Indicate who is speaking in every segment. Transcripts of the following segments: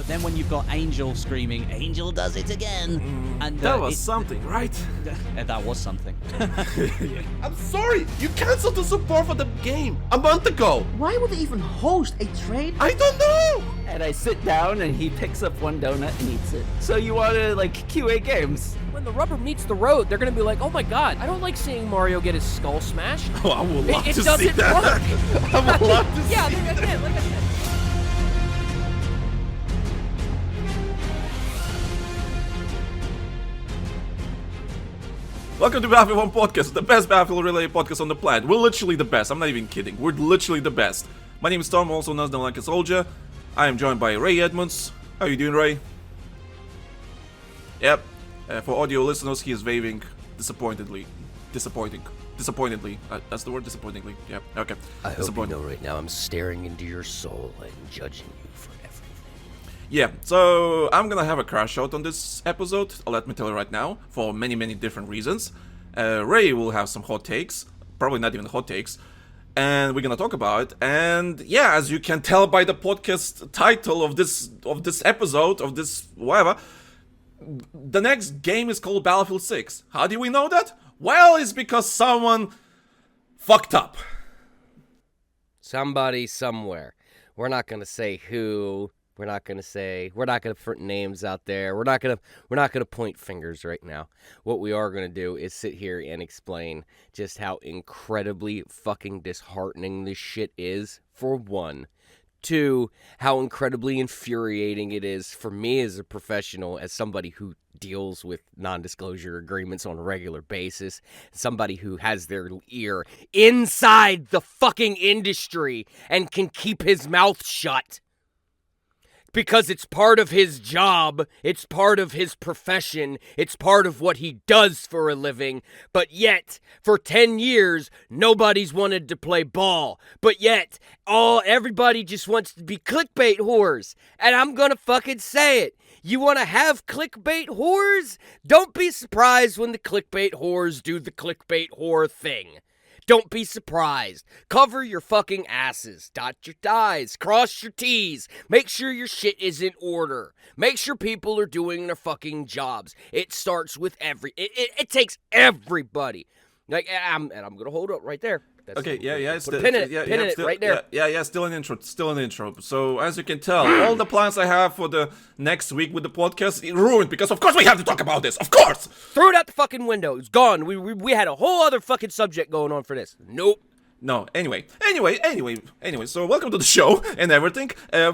Speaker 1: Then when you've got Angel screaming, Angel does it again. And
Speaker 2: that was something, right?
Speaker 1: That was something.
Speaker 2: I'm sorry, you canceled the support for the game a month ago.
Speaker 3: Why would they even host a trade?
Speaker 2: I don't know.
Speaker 4: And I sit down and he picks up one donut and eats it. So you want to like QA games?
Speaker 5: When the rubber meets the road, they're gonna be like, oh my god, I don't like seeing Mario get his skull smashed.
Speaker 2: Oh, I would love
Speaker 5: It
Speaker 2: to see
Speaker 5: doesn't
Speaker 2: that.
Speaker 5: work.
Speaker 2: I would love to see
Speaker 5: Yeah,
Speaker 2: that.
Speaker 5: again, like I said.
Speaker 2: Welcome to BattlefieldOne Podcast, the best Battlefield-related podcast on the planet. We're literally the best. I'm not even kidding. We're literally the best. My name is Tom, also known as the Lanky Soldier. I am joined by Ray Edmunds. How you doing, Ray? Yep. For audio listeners, he is waving disappointedly. Disappointedly. That's the word, disappointingly. Yep. Okay.
Speaker 6: I hope you know right now I'm staring into your soul and judging you for everything.
Speaker 2: Yeah, so I'm gonna have a crash out on this episode, let me tell you right now, for many, many different reasons. Ray will have some hot takes, probably not even hot takes, and we're gonna talk about it. And yeah, as you can tell by the podcast title of this episode, of this whatever, the next game is called Battlefield 6. How do we know that? Well, it's because someone fucked up.
Speaker 6: Somebody somewhere. We're not gonna say who. We're not gonna put names out there. We're not gonna point fingers right now. What we are gonna do is sit here and explain just how incredibly fucking disheartening this shit is, for one. Two, how incredibly infuriating it is for me as a professional, as somebody who deals with non-disclosure agreements on a regular basis, somebody who has their ear inside the fucking industry and can keep his mouth shut. Because it's part of his job, it's part of his profession, it's part of what he does for a living, but yet, for 10 years, nobody's wanted to play ball, but yet, everybody just wants to be clickbait whores, and I'm gonna fucking say it. You wanna have clickbait whores? Don't be surprised when the clickbait whores do the clickbait whore thing. Don't be surprised. Cover your fucking asses. Dot your I's. Cross your T's. Make sure your shit is in order. Make sure people are doing their fucking jobs. It starts with it takes everybody. Like, I'm gonna hold up right there. That's
Speaker 2: Okay, yeah,
Speaker 6: pin it right there.
Speaker 2: Yeah, still an intro. So, as you can tell, all the plans I have for the next week with the podcast ruined, because of course we have to talk about this, of course!
Speaker 6: Throw it out the fucking window, it's gone. We had a whole other fucking subject going on for this. Nope.
Speaker 2: No, anyway, so welcome to the show and everything.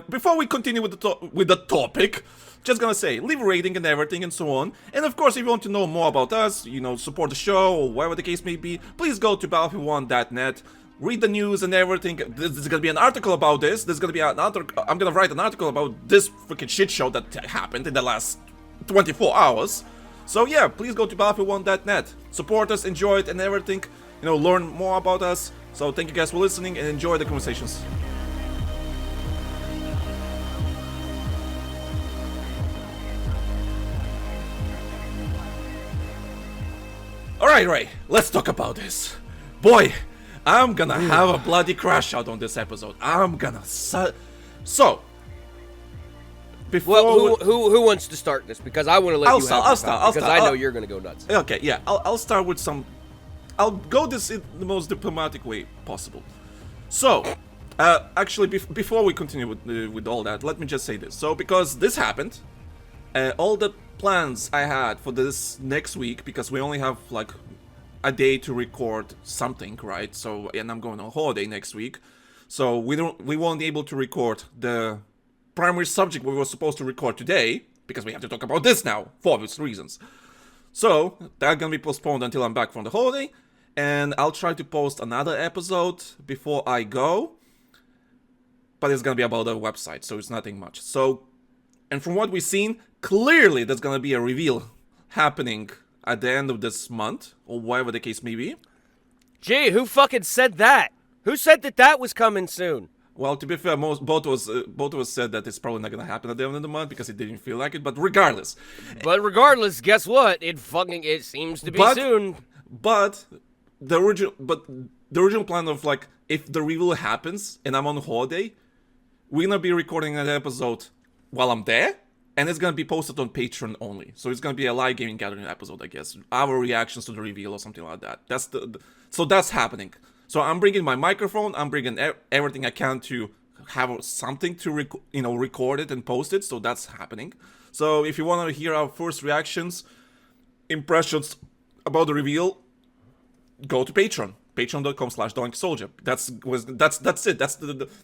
Speaker 2: Before we continue with the topic, just gonna say, leave a rating and everything and so on. And of course, if you want to know more about us, support the show or whatever the case may be, please go to BattlefieldOne.net, read the news and everything. There's gonna be an article about this. I'm gonna write an article about this freaking shit show that happened in the last 24 hours. So yeah, please go to BattlefieldOne.net, support us, enjoy it and everything. Learn more about us. So thank you guys for listening and enjoy the conversations. Alright, Ray, let's talk about this. Boy, I'm gonna have a bloody crash out on this episode. So, before...
Speaker 6: Well, who wants to start this? Because I want to let you have
Speaker 2: I'll start.
Speaker 6: Because I know you're gonna go nuts.
Speaker 2: Okay, yeah, I'll start with some... I'll go this in the most diplomatic way possible. So, actually, before we continue with all that, let me just say this. So, because this happened, all the plans I had for this next week, because we only have like a day to record something, right? So, and I'm going on holiday next week, so we won't be able to record the primary subject we were supposed to record today, because we have to talk about this now for obvious reasons. So that's gonna be postponed until I'm back from the holiday, and I'll try to post another episode before I go, but it's gonna be about the website, so it's nothing much. So, and from what we've seen, clearly there's gonna be a reveal happening at the end of this month, or whatever the case may be.
Speaker 6: Gee, who fucking said that? Who said that was coming soon?
Speaker 2: Well, to be fair, both of us said that it's probably not gonna happen at the end of the month because it didn't feel like it. But regardless,
Speaker 6: guess what? It seems to be soon.
Speaker 2: But the original plan of, like, if the reveal happens and I'm on holiday, we're gonna be recording an episode while I'm there, and it's gonna be posted on Patreon only. So it's gonna be a live gaming gathering episode, I guess. Our reactions to the reveal or something like that. So that's happening. So I'm bringing my microphone. I'm bringing everything I can to have something to record it and post it. So that's happening. So if you want to hear our first reactions, impressions about the reveal, go to Patreon. Patreon.com/TheLankySoldier. That's it.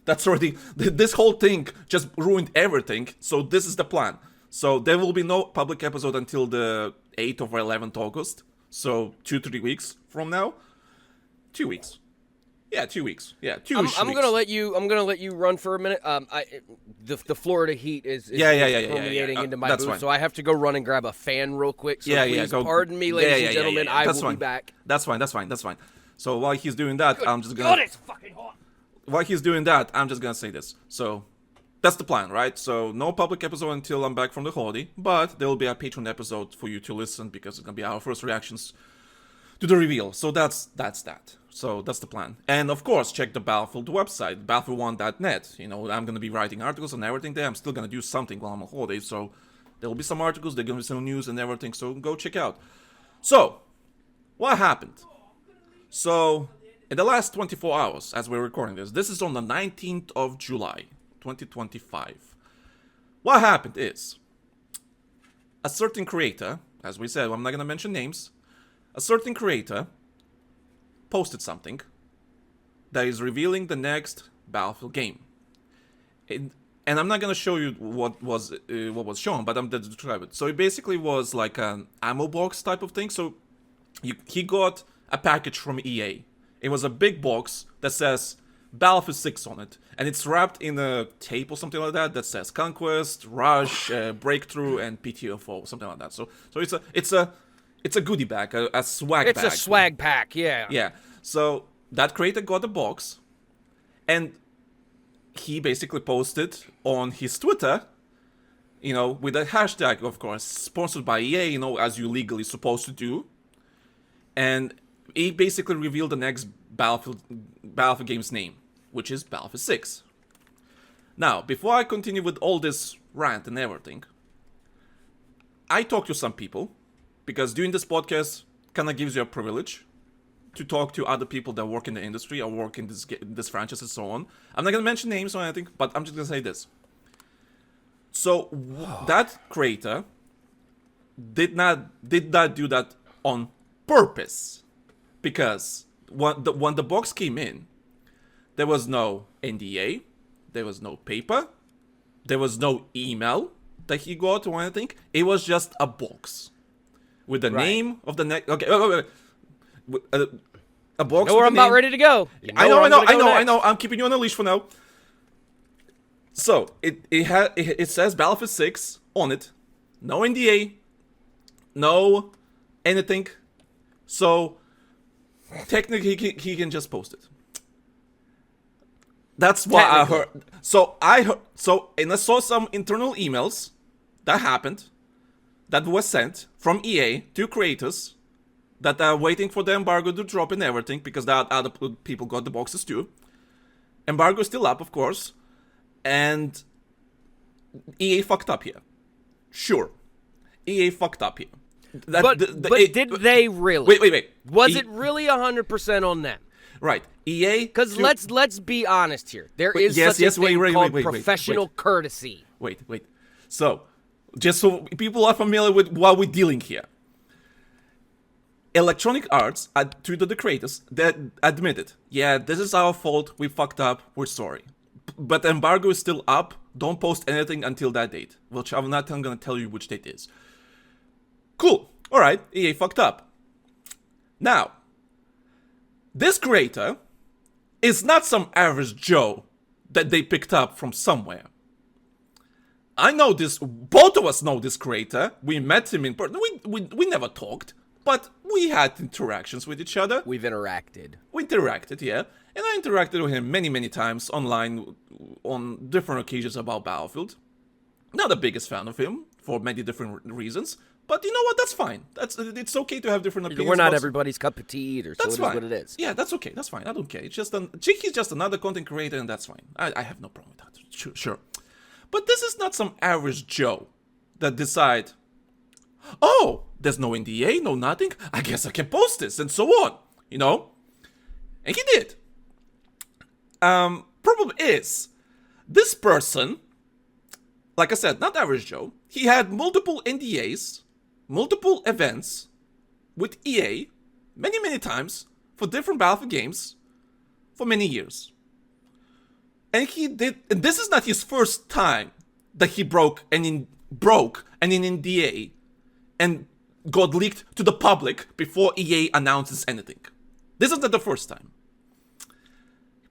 Speaker 2: That's already, this whole thing just ruined everything. So this is the plan. So there will be no public episode until the 8th or 11th August. So 2-3 weeks from now. 2 weeks. Yeah, 2 weeks. Yeah, 2 weeks.
Speaker 6: I'm gonna let you run for a minute. The Florida heat is permeating into my booth, so I have to go run and grab a fan real quick. So please pardon me, ladies and gentlemen. I will be back.
Speaker 2: That's fine. So while he's doing that, I'm just gonna.
Speaker 5: God, it's fucking hot.
Speaker 2: While he's doing that, I'm just gonna say this. So that's the plan, right? So no public episode until I'm back from the holiday, but there will be a Patreon episode for you to listen because it's gonna be our first reactions to the reveal. So that's that. So that's the plan. And of course, check the Battlefield website, BattlefieldOne.net. You know, I'm gonna be writing articles and everything there. I'm still gonna do something while I'm on holiday, so there will be some articles, there's gonna be some news and everything. So go check out. So what happened? So, in the last 24 hours, as we're recording this is on the 19th of July, 2025. What happened is, a certain creator, as we said, I'm not going to mention names, a certain creator posted something that is revealing the next Battlefield game. And I'm not going to show you what was shown, but I'm going to describe it. So it basically was like an ammo box type of thing. So he got a package from EA. It was a big box that says Battlefield 6 on it, and it's wrapped in a tape or something like that says Conquest, Rush, Breakthrough, and PTFO, something like that. So it's a goodie bag, a swag bag.
Speaker 6: It's a swag pack, yeah.
Speaker 2: Yeah. So that creator got the box, and he basically posted on his Twitter, with a hashtag, of course, sponsored by EA, as you legally supposed to do, and he basically revealed the next Battlefield game's name, which is Battlefield 6. Now, before I continue with all this rant and everything, I talked to some people, because doing this podcast kind of gives you a privilege to talk to other people that work in the industry or work in this franchise and so on. I'm not going to mention names or anything, but I'm just going to say this. So, that creator did not do that on purpose. Because when the box came in, there was no NDA, there was no paper, there was no email that he got or anything. It was just a box with the name of the next. Okay, wait. A box.
Speaker 6: You know where I'm about ready to go.
Speaker 2: I know. I'm keeping you on a leash for now. So it says Battlefield 6 on it, no NDA, no anything. So technically, he can just post it. That's what I heard. And I saw some internal emails that happened, that was sent from EA to creators that are waiting for the embargo to drop and everything, because that other people got the boxes too. Embargo is still up, of course, and EA fucked up here. Sure, EA fucked up here.
Speaker 6: But did they really?
Speaker 2: Wait.
Speaker 6: Was it really 100% on them?
Speaker 2: Right. EA.
Speaker 6: Because let's be honest here. There is such a thing called professional courtesy.
Speaker 2: Wait. So, just so people are familiar with what we're dealing here. Electronic Arts, to the creators, that admitted, yeah, this is our fault. We fucked up. We're sorry. But the embargo is still up. Don't post anything until that date. Which I'm not going to tell you which date is. Cool. Alright, EA fucked up. Now, this creator is not some average Joe that they picked up from somewhere. I know this, both of us know this creator. We met him in person. We never talked, but we had interactions with each other.
Speaker 6: We interacted,
Speaker 2: yeah. And I interacted with him many times online on different occasions about Battlefield. Not the biggest fan of him for many different reasons. But you know what? That's fine. It's okay to have different opinions.
Speaker 6: We're not everybody's cup of tea either, so
Speaker 2: that's
Speaker 6: it is what it is.
Speaker 2: Yeah, that's okay. That's fine. I don't care. It's just he's just another content creator, and that's fine. I have no problem with that. Sure. But this is not some average Joe that decide, oh, there's no NDA, no nothing, I guess I can post this, and so on, you know? And he did. Problem is, this person, like I said, not average Joe, he had multiple NDAs, multiple events with EA, many times, for different Battlefield games, for many years. And and this is not his first time that he broke an NDA and got leaked to the public before EA announces anything. This is not the first time.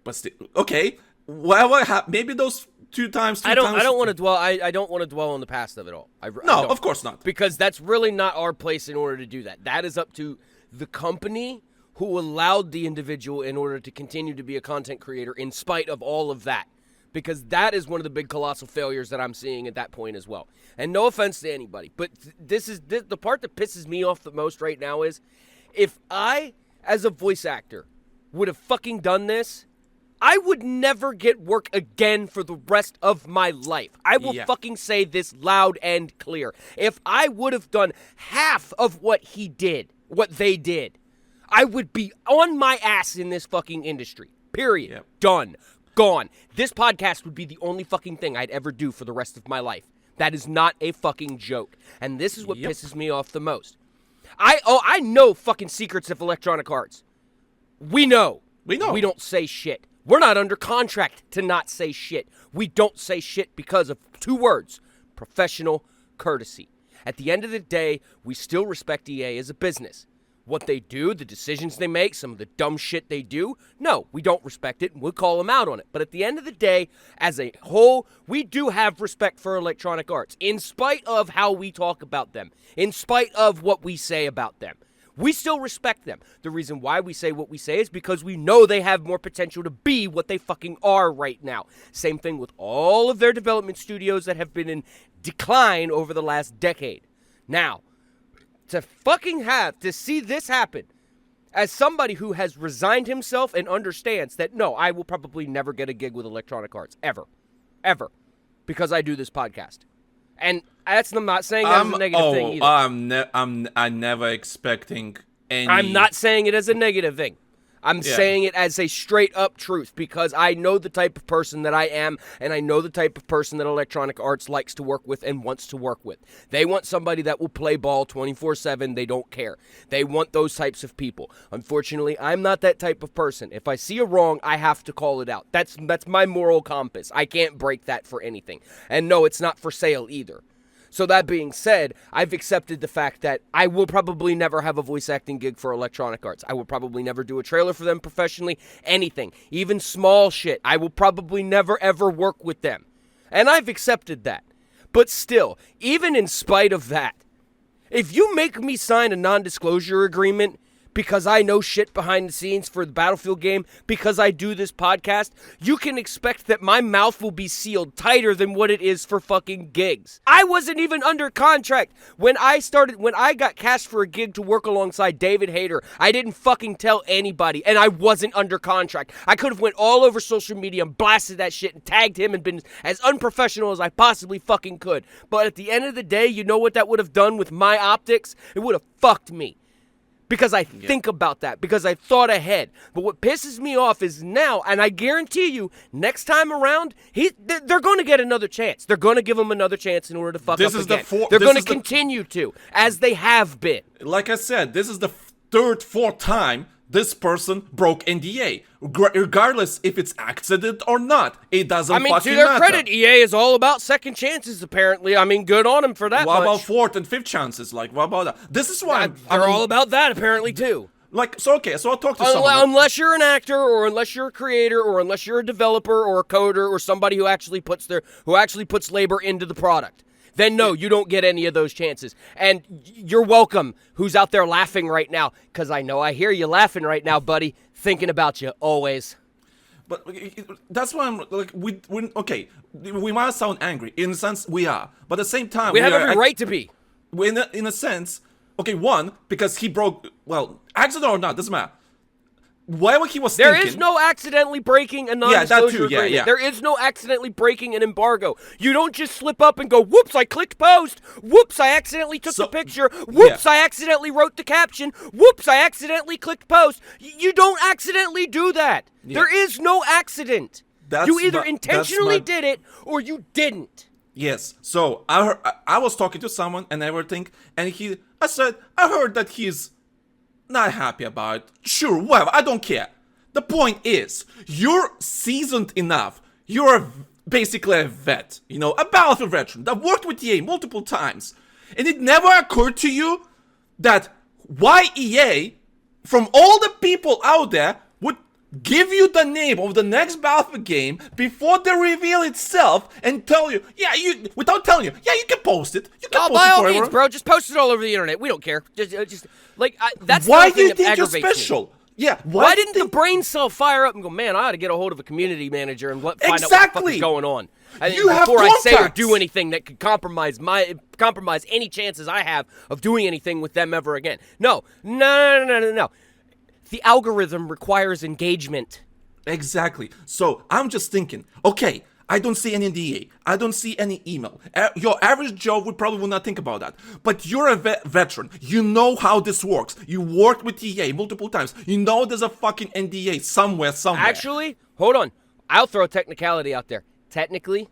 Speaker 2: But still, okay, well, maybe those two times.
Speaker 6: I don't want to dwell. I don't want to dwell on the past of it all. I don't.
Speaker 2: Of course not.
Speaker 6: Because that's really not our place in order to do that. That is up to the company who allowed the individual in order to continue to be a content creator in spite of all of that. Because that is one of the big colossal failures that I'm seeing at that point as well. And no offense to anybody, but this is the part that pisses me off the most right now is if I, as a voice actor, would have fucking done this, I would never get work again for the rest of my life. I will fucking say this loud and clear. If I would have done half of what they did, I would be on my ass in this fucking industry. Period.
Speaker 2: Yep.
Speaker 6: Done. Gone. This podcast would be the only fucking thing I'd ever do for the rest of my life. That is not a fucking joke. And this is what pisses me off the most. I know fucking secrets of Electronic Arts. We know. We don't say shit. We're not under contract to not say shit. We don't say shit because of two words: professional courtesy. At the end of the day, we still respect EA as a business. What they do, the decisions they make, some of the dumb shit they do, no, we don't respect it, and we'll call them out on it. But at the end of the day, as a whole, we do have respect for Electronic Arts, in spite of how we talk about them, in spite of what we say about them. We still respect them. The reason why we say what we say is because we know they have more potential to be what they fucking are right now. Same thing with all of their development studios that have been in decline over the last decade. Now, to see this happen, as somebody who has resigned himself and understands that, no, I will probably never get a gig with Electronic Arts, ever, because I do this podcast. And I'm not saying that as a negative thing either.
Speaker 2: I'm never expecting any...
Speaker 6: I'm not saying it as a negative thing. I'm saying it as a straight-up truth because I know the type of person that I am, and I know the type of person that Electronic Arts likes to work with and wants to work with. They want somebody that will play ball 24/7. They don't care. They want those types of people. Unfortunately, I'm not that type of person. If I see a wrong, I have to call it out. That's my moral compass. I can't break that for anything. And no, it's not for sale either. So that being said, I've accepted the fact that I will probably never have a voice acting gig for Electronic Arts. I will probably never do a trailer for them professionally, anything, even small shit. I will probably never ever work with them. And I've accepted that. But still, even in spite of that, if you make me sign a non-disclosure agreement because I know shit behind the scenes for the Battlefield game, because I do this podcast, you can expect that my mouth will be sealed tighter than what it is for fucking gigs. I wasn't even under contract when I got cast for a gig to work alongside David Hayter. I didn't fucking tell anybody, and I wasn't under contract. I could have went all over social media and blasted that shit and tagged him and been as unprofessional as I possibly fucking could. But at the end of the day, you know what that would have done with my optics? It would have fucked me. Because I think about that, because I thought ahead. But what pisses me off is now, and I guarantee you, next time around, they're going to get another chance. They're going to give him another chance in order to fuck up again. They're going to continue to, as they have been.
Speaker 2: Like I said, this is the fourth time this person broke NDA. Regardless if it's accident or not, it doesn't fucking matter.
Speaker 6: To their credit, EA is all about second chances, apparently. I mean, good on them for that
Speaker 2: What
Speaker 6: much.
Speaker 2: about fourth and fifth chances? Like, what about that? This is why
Speaker 6: they're all about that, apparently, too.
Speaker 2: Like, so okay, so I'll talk to someone.
Speaker 6: Unless you're an actor, or unless you're a creator, or unless you're a developer, or a coder, or somebody who actually puts labor into the product. Then no, you don't get any of those chances. And you're welcome, who's out there laughing right now, because I know I hear you laughing right now, buddy, thinking about you, always.
Speaker 2: But that's why I'm like, we might sound angry. In a sense, we are. But at the same time,
Speaker 6: we have every right to be.
Speaker 2: In a sense, okay, one, because he broke, well, accident or not, doesn't matter. whatever he was
Speaker 6: There
Speaker 2: thinking.
Speaker 6: is no accidentally breaking a
Speaker 2: that
Speaker 6: non-disclosure
Speaker 2: too, yeah,
Speaker 6: agreement.
Speaker 2: yeah.
Speaker 6: There is no accidentally breaking an embargo. You don't just slip up and go, whoops, I clicked post. Whoops, I accidentally took the picture. Whoops, I accidentally wrote the caption. Whoops, I accidentally clicked post. You don't accidentally do that.
Speaker 2: Yeah.
Speaker 6: There is no accident. You either intentionally did it or you didn't.
Speaker 2: Yes. So I was talking to someone and everything, and I said, I heard that he's not happy about it. Sure, whatever. I don't care. The point is, you're seasoned enough. You're basically a vet, you know, a Battlefield veteran that worked with EA multiple times. And it never occurred to you that why EA, from all the people out there, would give you the name of the next Battlefield game before the reveal itself and tell you, without telling you, you can post it. You can post
Speaker 6: by
Speaker 2: it
Speaker 6: all
Speaker 2: forever.
Speaker 6: means, bro. Just post it all over the internet. We don't care. That's
Speaker 2: Why
Speaker 6: the
Speaker 2: do you
Speaker 6: thing that
Speaker 2: think you're
Speaker 6: aggravates me.
Speaker 2: special? Yeah,
Speaker 6: Why didn't the brain cell fire up and go, man, I ought to get a hold of a community manager and find out what the fuck is going on? Before I say or do anything that could compromise any chances I have of doing anything with them ever again. No. The algorithm requires engagement.
Speaker 2: Exactly. So I'm just thinking, okay, I don't see any NDA. I don't see any email. Your average Joe would probably not think about that. But you're a veteran. You know how this works. You worked with EA multiple times. You know there's a fucking NDA somewhere.
Speaker 6: Actually, hold on. I'll throw a technicality out there. Technically,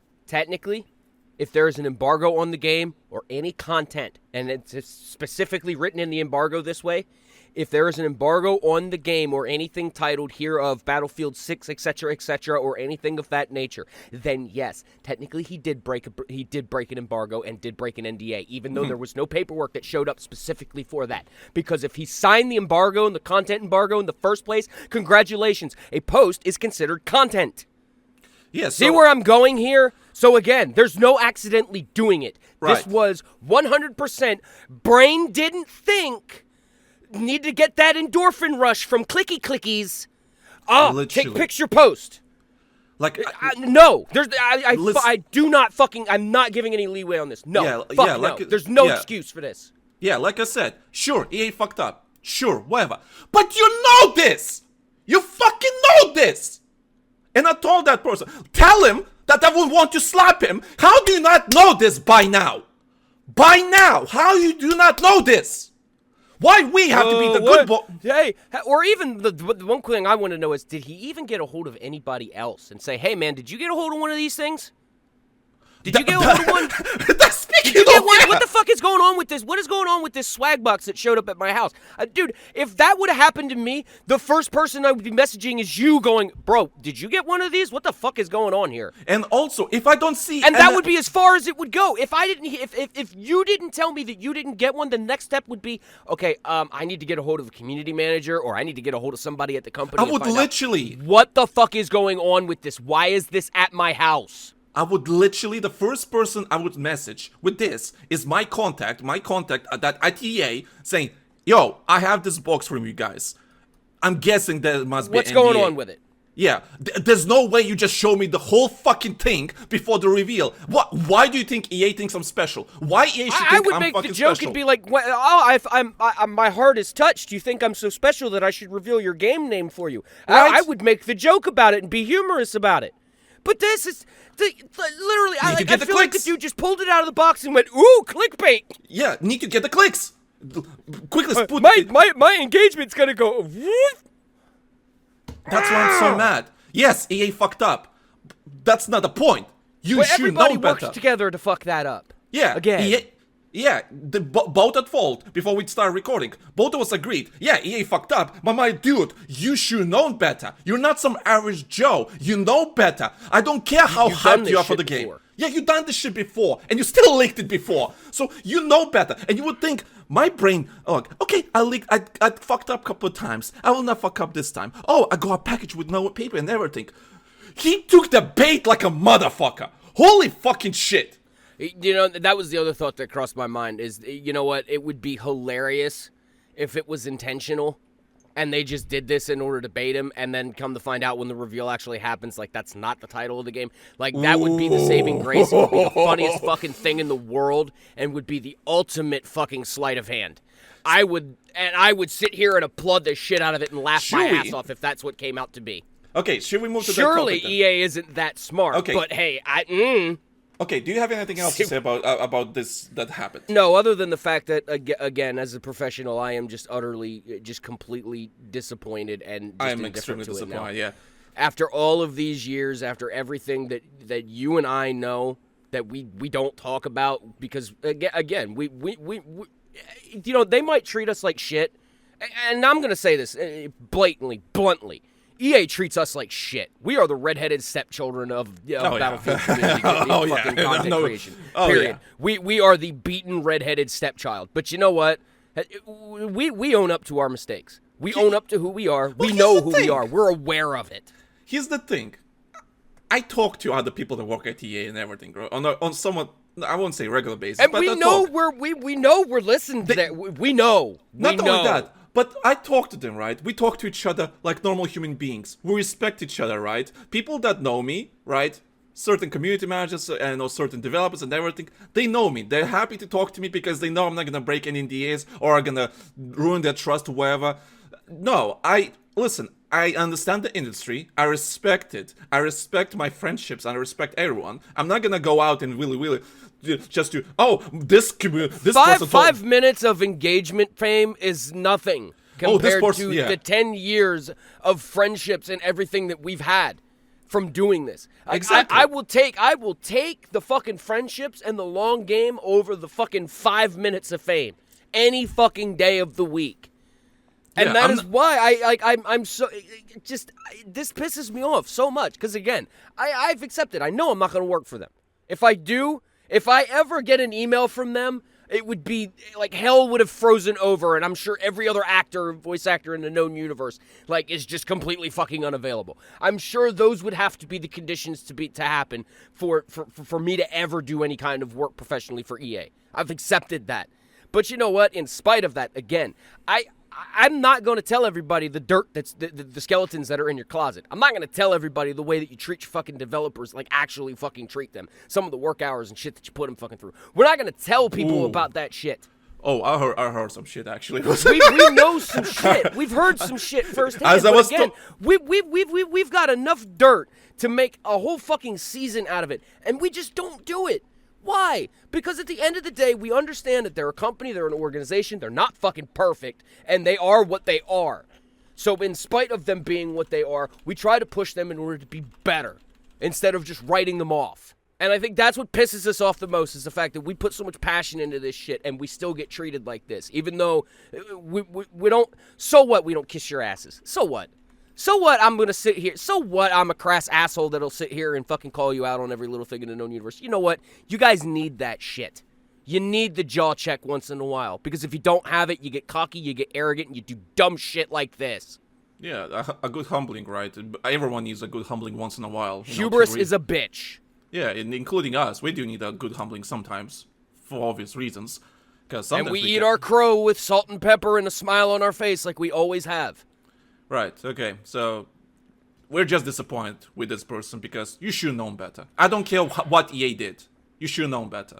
Speaker 6: if there is an embargo on the game or any content, and it's specifically written in the embargo this way, if there is an embargo on the game or anything titled hereof Battlefield 6, etc., or anything of that nature, then yes, technically he did break an embargo and did break an NDA, even though there was no paperwork that showed up specifically for that. Because if he signed the embargo and the content embargo in the first place, congratulations, a post is considered content.
Speaker 2: Yeah,
Speaker 6: See where I'm going here? So again, there's no accidentally doing it.
Speaker 2: Right.
Speaker 6: This was 100% brain didn't think. Need to get that endorphin rush from clicky clickies. Take picture post. No, I do not fucking. I'm not giving any leeway on this. No, no. There's no excuse for this.
Speaker 2: Yeah, like I said, sure, EA fucked up. Sure, whatever. But you know this. You fucking know this. And I told that person, tell him that I would want to slap him. How do you not know this by now? By now, how you do not know this? Why we have to be the good boy?
Speaker 6: Hey, or even the one thing I want to know is, did he even get a hold of anybody else and say, hey, man, did you get a hold of one of these things? Did you get a hold of one? What the fuck is going on with this? What is going on with this swag box that showed up at my house? Dude, if that would have happened to me, the first person I would be messaging is you going, bro, did you get one of these? What the fuck is going on here?
Speaker 2: And also, if I don't see...
Speaker 6: And that would be as far as it would go. If you didn't tell me that you didn't get one, the next step would be, okay, I need to get a hold of a community manager, or I need to get a hold of somebody at the company.
Speaker 2: I would literally...
Speaker 6: What the fuck is going on with this? Why is this at my house?
Speaker 2: I would literally, the first person I would message with this is my contact at EA saying, yo, I have this box from you guys. I'm guessing there must be
Speaker 6: What's going on with it?
Speaker 2: Yeah, there's no way you just show me the whole fucking thing before the reveal. What? Why do you think EA thinks I'm special? Why EA should think I'm fucking special?
Speaker 6: I would make the joke and be like, my heart is touched. You think I'm so special that I should reveal your game name for you? Right? I would make the joke about it and be humorous about it. But this is... literally, I feel like the dude just pulled it out of the box and went, ooh, clickbait.
Speaker 2: Yeah, need to get the clicks. Quickly put
Speaker 6: my engagement's gonna go. Whoop.
Speaker 2: That's why I'm so mad. Yes, EA fucked up. That's not the point. You should know better.
Speaker 6: Everybody works together to fuck that up.
Speaker 2: Yeah,
Speaker 6: again.
Speaker 2: Both at fault before we start recording. Both of us agreed. Yeah, EA fucked up, but my dude, you should know better. You're not some average Joe. You know better. I don't care how hyped you are for the game. Yeah, you done this shit before, and you still leaked it before. So you know better, and you would think my brain. Oh, okay, I fucked up a couple of times. I will not fuck up this time. Oh, I got a package with no paper and everything. He took the bait like a motherfucker. Holy fucking shit.
Speaker 6: You know, that was the other thought that crossed my mind is, you know what, it would be hilarious if it was intentional and they just did this in order to bait him, and then come to find out when the reveal actually happens, like, that's not the title of the game. Like, that would be the saving grace. It would be the funniest fucking thing in the world, and would be the ultimate fucking sleight of hand. I would sit here and applaud the shit out of it and laugh my ass off if that's what came out to be.
Speaker 2: Okay, should we move to
Speaker 6: Surely
Speaker 2: that topic,
Speaker 6: EA isn't that smart,
Speaker 2: Okay.
Speaker 6: but hey,
Speaker 2: Okay, do you have anything else to say about this that happened?
Speaker 6: No, other than the fact that, again, as a professional, I am just completely disappointed and just
Speaker 2: I am
Speaker 6: indifferent
Speaker 2: extremely
Speaker 6: to it now.
Speaker 2: disappointed, yeah.
Speaker 6: After all of these years, after everything that you and I know that we don't talk about, because, again, we you know, they might treat us like shit, and I'm going to say this bluntly. EA treats us like shit. We are the redheaded stepchildren of Battlefield community fucking content creation. Period.
Speaker 2: Yeah.
Speaker 6: We are the beaten redheaded stepchild. But you know what? We own up to our mistakes. We own up to who we are. We know who we are. We're aware of it.
Speaker 2: Here's the thing. I talk to other people that work at EA and everything, bro. On somewhat, I won't say regular basis,
Speaker 6: And
Speaker 2: but
Speaker 6: we
Speaker 2: I
Speaker 6: know
Speaker 2: talk.
Speaker 6: we know we're listening to that. We know.
Speaker 2: Not only that, but I talk to them, right? We talk to each other like normal human beings. We respect each other, right? People that know me, right? Certain community managers and certain developers and everything, they know me. They're happy to talk to me because they know I'm not gonna break any NDAs or I'm gonna ruin their trust or whatever. No, listen. I understand the industry. I respect it. I respect my friendships. And I respect everyone. I'm not gonna go out and willy just to this person
Speaker 6: 5 minutes of engagement fame is nothing compared to the 10 years of friendships and everything that we've had from doing this.
Speaker 2: Exactly.
Speaker 6: I will take the fucking friendships and the long game over the fucking 5 minutes of fame any fucking day of the week. And that is why I'm so this pisses me off so much, because again, I've accepted. I know I'm not going to work for them. If I ever get an email from them, it would be like hell would have frozen over, and I'm sure every other voice actor in the known universe, like, is just completely fucking unavailable. I'm sure those would have to be the conditions to happen for me to ever do any kind of work professionally for EA. I've accepted that. But you know what? In spite of that, again, I'm not going to tell everybody the dirt that's the skeletons that are in your closet. I'm not going to tell everybody the way that you treat your fucking developers, like actually fucking treat them. Some of the work hours and shit that you put them fucking through. We're not going to tell people about that shit.
Speaker 2: Oh, I heard some shit actually.
Speaker 6: we know some shit. We've heard some shit firsthand. But again, we've got enough dirt to make a whole fucking season out of it, and we just don't do it. Why? Because at the end of the day, we understand that they're a company, they're an organization, they're not fucking perfect, and they are what they are. So in spite of them being what they are, we try to push them in order to be better, instead of just writing them off. And I think that's what pisses us off the most, is the fact that we put so much passion into this shit, and we still get treated like this. Even though we don't, so what, we don't kiss your asses. So what? So what, I'm going to sit here. So what, I'm a crass asshole that'll sit here and fucking call you out on every little thing in the known universe. You know what? You guys need that shit. You need the jaw check once in a while. Because if you don't have it, you get cocky, you get arrogant, and you do dumb shit like this.
Speaker 2: Yeah, a good humbling, right? Everyone needs a good humbling once in a while.
Speaker 6: Hubris is a bitch.
Speaker 2: Yeah, including us. We do need a good humbling sometimes, for obvious reasons.
Speaker 6: And we eat our crow with salt and pepper and a smile on our face like we always have.
Speaker 2: Right, okay, so we're just disappointed with this person because you should have known better. I don't care what EA did. You should have known better.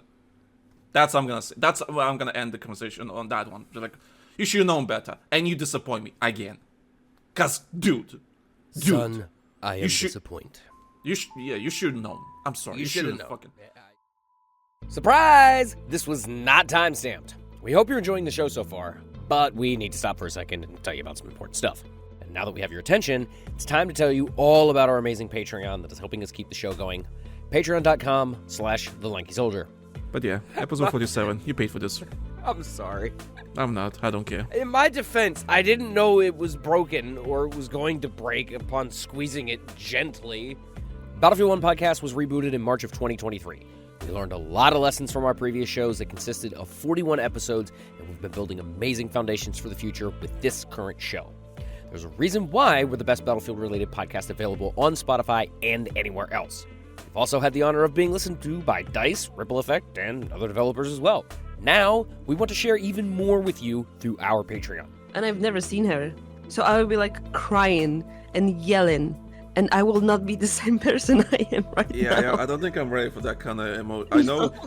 Speaker 2: That's what I'm gonna say. That's where I'm gonna end the conversation on that one. Like, you should have known better, and you disappoint me again. Cause, dude,
Speaker 6: Son, I am disappointed.
Speaker 2: You should have known. I'm sorry.
Speaker 6: You should have known.
Speaker 2: Fucking...
Speaker 6: Surprise! This was not timestamped. We hope you're enjoying the show so far, but we need to stop for a second and tell you about some important stuff. And now that we have your attention, it's time to tell you all about our amazing Patreon that is helping us keep the show going. Patreon.com/TheLankySoldier.
Speaker 2: But yeah, episode 47. You paid for this.
Speaker 6: I'm sorry.
Speaker 2: I'm not. I don't care.
Speaker 6: In my defense, I didn't know it was broken or it was going to break upon squeezing it gently. Battlefield 1 podcast was rebooted in March of 2023. We learned a lot of lessons from our previous shows that consisted of 41 episodes, and we've been building amazing foundations for the future with this current show. There's a reason why we're the best Battlefield-related podcast available on Spotify and anywhere else. We've also had the honor of being listened to by DICE, Ripple Effect, and other developers as well. Now, we want to share even more with you through our Patreon.
Speaker 7: And I've never seen her. So I will be like crying and yelling, and I will not be the same person I am right now.
Speaker 2: Yeah, I don't think I'm ready for that kind of emotion.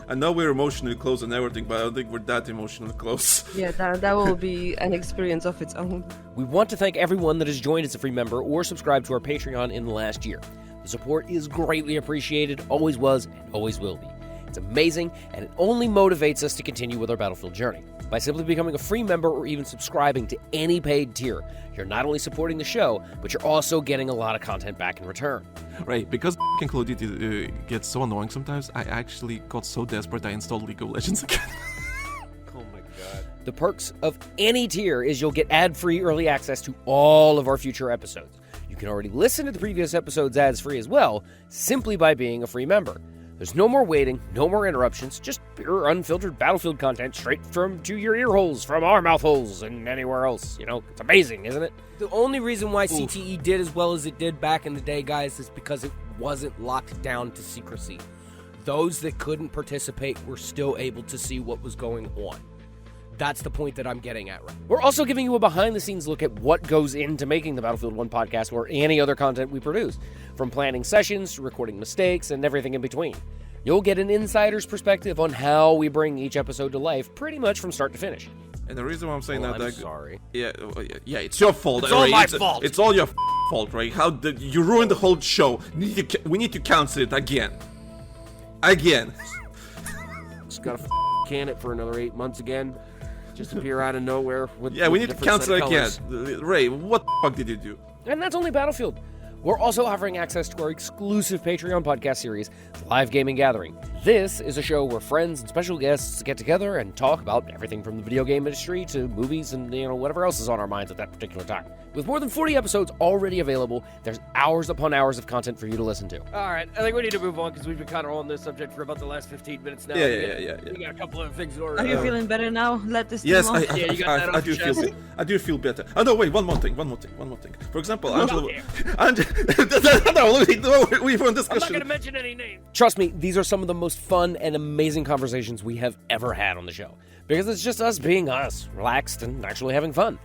Speaker 2: I know we're emotionally close and everything, but I don't think we're that emotionally close.
Speaker 7: Yeah, that will be an experience of its own.
Speaker 5: We want to thank everyone that has joined as a free member or subscribed to our Patreon in the last year. The support is greatly appreciated, always was, and always will be. It's amazing, and it only motivates us to continue with our Battlefield journey. By simply becoming a free member or even subscribing to any paid tier, you're not only supporting the show, but you're also getting a lot of content back in return.
Speaker 2: Right, because Call of Duty gets so annoying sometimes, I actually got so desperate I installed League of Legends again.
Speaker 6: Oh my god.
Speaker 5: The perks of any tier is you'll get ad-free early access to all of our future episodes. You can already listen to the previous episodes ads-free as well, simply by being a free member. There's no more waiting, no more interruptions, just pure unfiltered Battlefield content straight to your ear holes, from our mouth holes, and anywhere else. You know, it's amazing, isn't it?
Speaker 8: The only reason why CTE did as well as it did back in the day, guys, is because it wasn't locked down to secrecy. Those that couldn't participate were still able to see what was going on. That's the point that I'm getting at right now.
Speaker 5: We're also giving you a behind-the-scenes look at what goes into making the Battlefield 1 podcast or any other content we produce, from planning sessions to recording mistakes and everything in between. You'll get an insider's perspective on how we bring each episode to life pretty much from start to finish.
Speaker 2: And the reason why I'm saying
Speaker 6: Well,
Speaker 2: that...
Speaker 6: I'm
Speaker 2: like,
Speaker 6: sorry.
Speaker 2: Yeah, it's your fault.
Speaker 8: It's all
Speaker 2: Ray.
Speaker 8: my fault.
Speaker 2: It's all your fault, Ray. How did you ruined the whole show? We need to cancel it again. Again.
Speaker 5: Just gotta can it for another 8 months again. Just appear out of nowhere with
Speaker 2: Yeah, we need to
Speaker 5: different
Speaker 2: cancel
Speaker 5: set
Speaker 2: it
Speaker 5: of
Speaker 2: again.
Speaker 5: colors.
Speaker 2: Ray, what the fuck did you do?
Speaker 5: And that's only Battlefield. We're also offering access to our exclusive Patreon podcast series, Live Gaming Gathering. This is a show where friends and special guests get together and talk about everything from the video game industry to movies and, whatever else is on our minds at that particular time. With more than 40 episodes already available, there's hours upon hours of content for you to listen to.
Speaker 8: All right, I think we need to move on because we've been kind of on this subject for about the last 15 minutes now.
Speaker 2: Yeah.
Speaker 8: We got a couple of things in order.
Speaker 7: Are you feeling better now? Let this
Speaker 2: Yes,
Speaker 7: team off?
Speaker 8: Yeah, you got that
Speaker 2: I
Speaker 8: off
Speaker 2: do
Speaker 8: your
Speaker 2: feel
Speaker 8: chest.
Speaker 2: I do feel better. Oh no, wait, one more thing. For example, Angela. No, we were in
Speaker 8: I'm not
Speaker 2: discussion.
Speaker 8: going to mention any names.
Speaker 5: Trust me, these are some of the most fun and amazing conversations we have ever had on the show. Because it's just us being us, relaxed and actually having fun.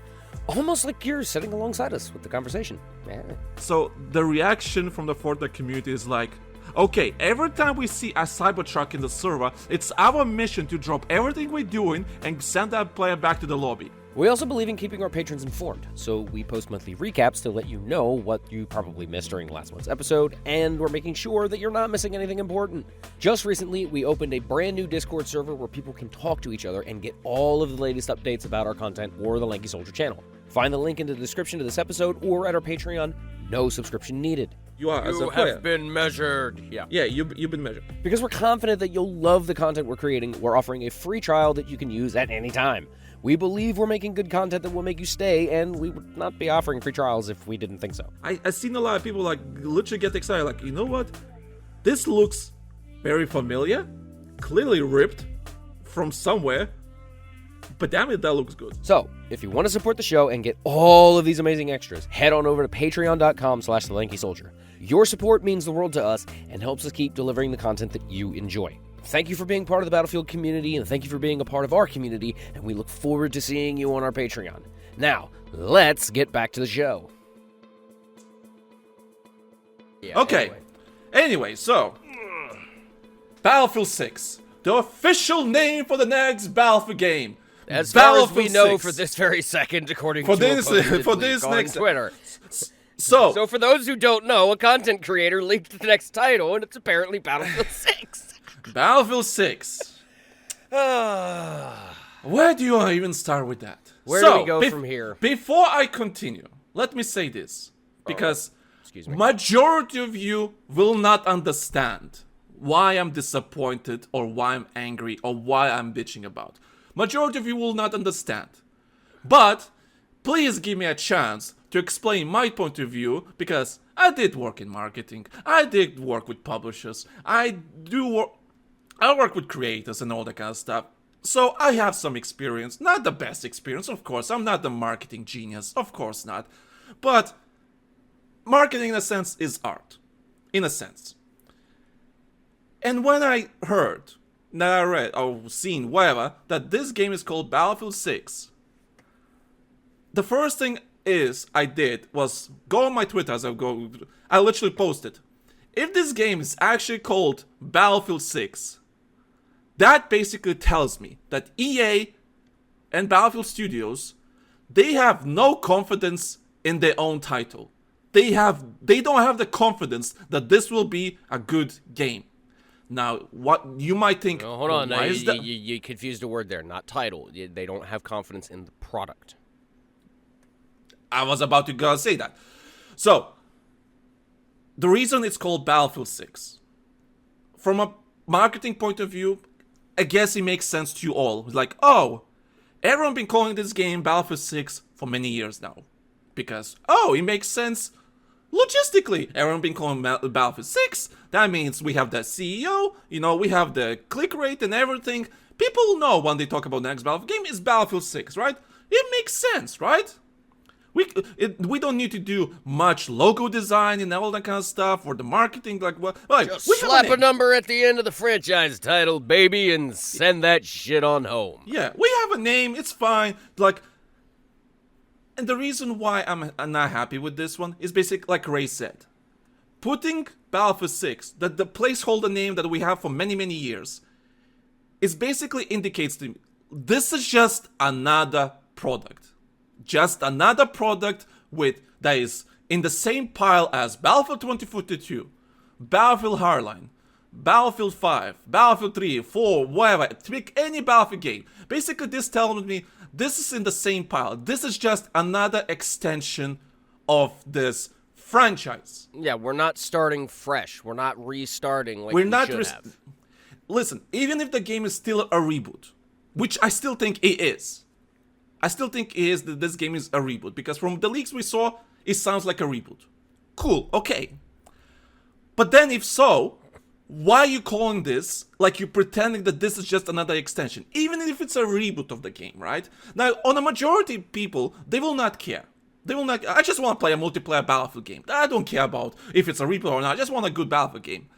Speaker 5: Almost like you're sitting alongside us with the conversation. Yeah.
Speaker 2: So the reaction from the Fortnite community is like, okay, every time we see a Cybertruck in the server, it's our mission to drop everything we're doing and send that player back to the lobby.
Speaker 5: We also believe in keeping our patrons informed, so we post monthly recaps to let you know what you probably missed during last month's episode, and we're making sure that you're not missing anything important. Just recently, we opened a brand new Discord server where people can talk to each other and get all of the latest updates about our content or the Lanky Soldier channel. Find the link in the description to this episode or at our Patreon. No subscription needed.
Speaker 2: You are as a
Speaker 8: You
Speaker 2: player.
Speaker 8: have been measured.
Speaker 2: Yeah, you've been measured.
Speaker 5: Because we're confident that you'll love the content we're creating, we're offering a free trial that you can use at any time. We believe we're making good content that will make you stay, and we would not be offering free trials if we didn't think so.
Speaker 2: I've seen a lot of people like literally get excited, like, you know what? This looks very familiar, clearly ripped from somewhere, but damn it, that looks good.
Speaker 5: So, if you want to support the show and get all of these amazing extras, head on over to patreon.com/TheLankySoldier. Your support means the world to us and helps us keep delivering the content that you enjoy. Thank you for being part of the Battlefield community, and thank you for being a part of our community, and we look forward to seeing you on our Patreon. Now, let's get back to the show.
Speaker 8: Yeah,
Speaker 2: Okay. Anyway, so Battlefield 6, the official name for the next Battlefield game.
Speaker 8: As far as we
Speaker 2: Battlefield
Speaker 8: know
Speaker 2: 6.
Speaker 8: for this very second, according
Speaker 2: For
Speaker 8: to
Speaker 2: this-
Speaker 8: a posted
Speaker 2: for
Speaker 8: link
Speaker 2: this
Speaker 8: on
Speaker 2: next-
Speaker 8: Twitter.
Speaker 2: So
Speaker 5: So for those who don't know, a content creator leaked the next title, and it's apparently Battlefield 6.
Speaker 2: Battlefield 6. Where do you even start with that?
Speaker 5: Where do we go from here?
Speaker 2: Before I continue, let me say this, because
Speaker 5: Excuse me.
Speaker 2: majority of you will not understand why I'm disappointed or why I'm angry or why I'm bitching about. Majority of you will not understand. But please give me a chance to explain my point of view, because I did work in marketing. I did work with publishers. I work with creators and all that kind of stuff. So I have some experience. Not the best experience, of course. I'm not the marketing genius. Of course not. But marketing in a sense is art. In a sense. And when I heard, that I read, or seen, whatever, that this game is called Battlefield 6, the first thing I did was go on my Twitter as I literally posted, if this game is actually called Battlefield 6, that basically tells me that EA and Battlefield Studios, they have no confidence in their own title. They don't have the confidence that this will be a good game. Now, what you might think...
Speaker 6: No, hold on,
Speaker 2: why is that?
Speaker 6: you confused a word there, not title. They don't have confidence in the product.
Speaker 2: I was about to go say that. So, the reason it's called Battlefield 6, from a marketing point of view, I guess it makes sense to you all. It's like, oh, everyone been calling this game Battlefield 6 for many years now. Because, oh, it makes sense logistically. Everyone been calling Battlefield 6. That means we have the CEO, we have the click rate and everything. People know when they talk about the next Battlefield game is Battlefield 6, right? It makes sense, right? We don't need to do much logo design and all that kind of stuff or the marketing, like what? Like,
Speaker 6: Just
Speaker 2: we
Speaker 6: slap
Speaker 2: have
Speaker 6: a number at the end of the franchise title, baby, and send that shit on home.
Speaker 2: Yeah, we have a name. It's fine. Like, and the reason why I'm not happy with this one is basically like Ray said, putting Battlefield 6, the placeholder name that we have for many, many years, is basically indicates to me this is just another product. Just another product that is in the same pile as Battlefield 2042, Battlefield Hardline, Battlefield 5, Battlefield 3, 4, whatever. Pick any Battlefield game. Basically, this tells me this is in the same pile. This is just another extension of this franchise.
Speaker 6: Yeah, we're not starting fresh. We're not restarting like
Speaker 2: We're
Speaker 6: we
Speaker 2: not
Speaker 6: should have.
Speaker 2: Listen, even if the game is still a reboot, which I still think it is. I still think it is that this game is a reboot, because from the leaks we saw, it sounds like a reboot. Cool, okay. But then if so, why are you calling this like you're pretending that this is just another extension? Even if it's a reboot of the game, right? Now, on a majority of people, they will not care. They will not. I just want to play a multiplayer Battlefield game. I don't care about if it's a reboot or not. I just want a good Battlefield game.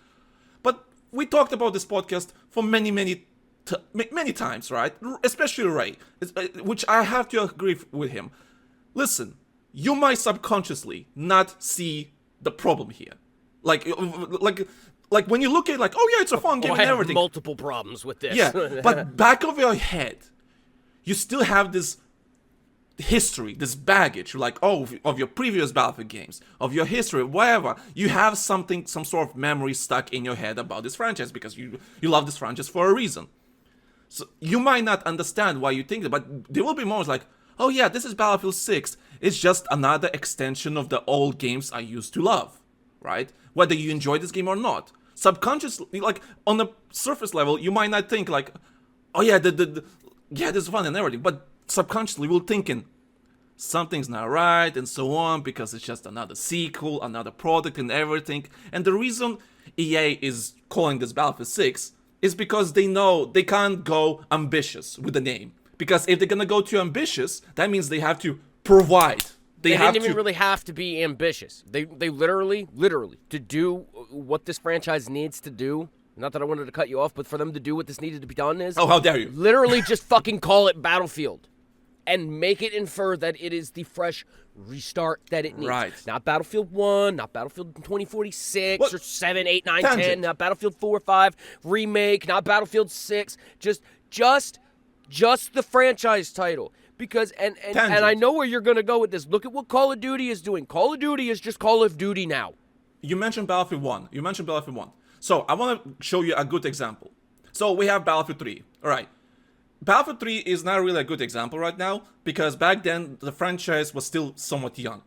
Speaker 2: But we talked about this podcast for many times, right? Especially Ray, which I have to agree with him. Listen, you might subconsciously not see the problem here. Like when you look at it, like, oh yeah, it's a fun game
Speaker 6: I
Speaker 2: and
Speaker 6: have
Speaker 2: everything.
Speaker 6: multiple problems with this.
Speaker 2: Yeah, but back of your head, you still have this history, this baggage, like, oh, of your previous Battlefield games, of your history, whatever. You have some sort of memory stuck in your head about this franchise because you love this franchise for a reason. So you might not understand why you think that, but there will be moments like, oh yeah, this is Battlefield 6. It's just another extension of the old games I used to love, right? Whether you enjoy this game or not. Subconsciously, like, on the surface level, you might not think like, oh yeah, yeah, this is fun and everything, but subconsciously we're thinking something's not right and so on, because it's just another sequel, another product and everything. And the reason EA is calling this Battlefield 6 is because they know they can't go ambitious with the name. Because if they're gonna go too ambitious, that means they have to provide.
Speaker 6: They didn't even really have to be ambitious. They literally, to do what this franchise needs to do, not that I wanted to cut you off, but for them to do what this needed to be done is...
Speaker 2: Oh, how dare you.
Speaker 6: Literally just fucking call it Battlefield. And make it infer that it is the fresh restart that it needs.
Speaker 2: Right.
Speaker 6: Not Battlefield 1, not Battlefield 2046,
Speaker 2: What?
Speaker 6: or 7, 8, 9,
Speaker 2: Tangent.
Speaker 6: 10, not Battlefield 4, 5, remake, not Battlefield 6. Just the franchise title. Because, and I know where you're going to go with this. Look at what Call of Duty is doing. Call of Duty is just Call of Duty now.
Speaker 2: You mentioned Battlefield 1. So I want to show you a good example. So we have Battlefield 3. All right. Battlefield 3 is not really a good example right now, because back then the franchise was still somewhat young.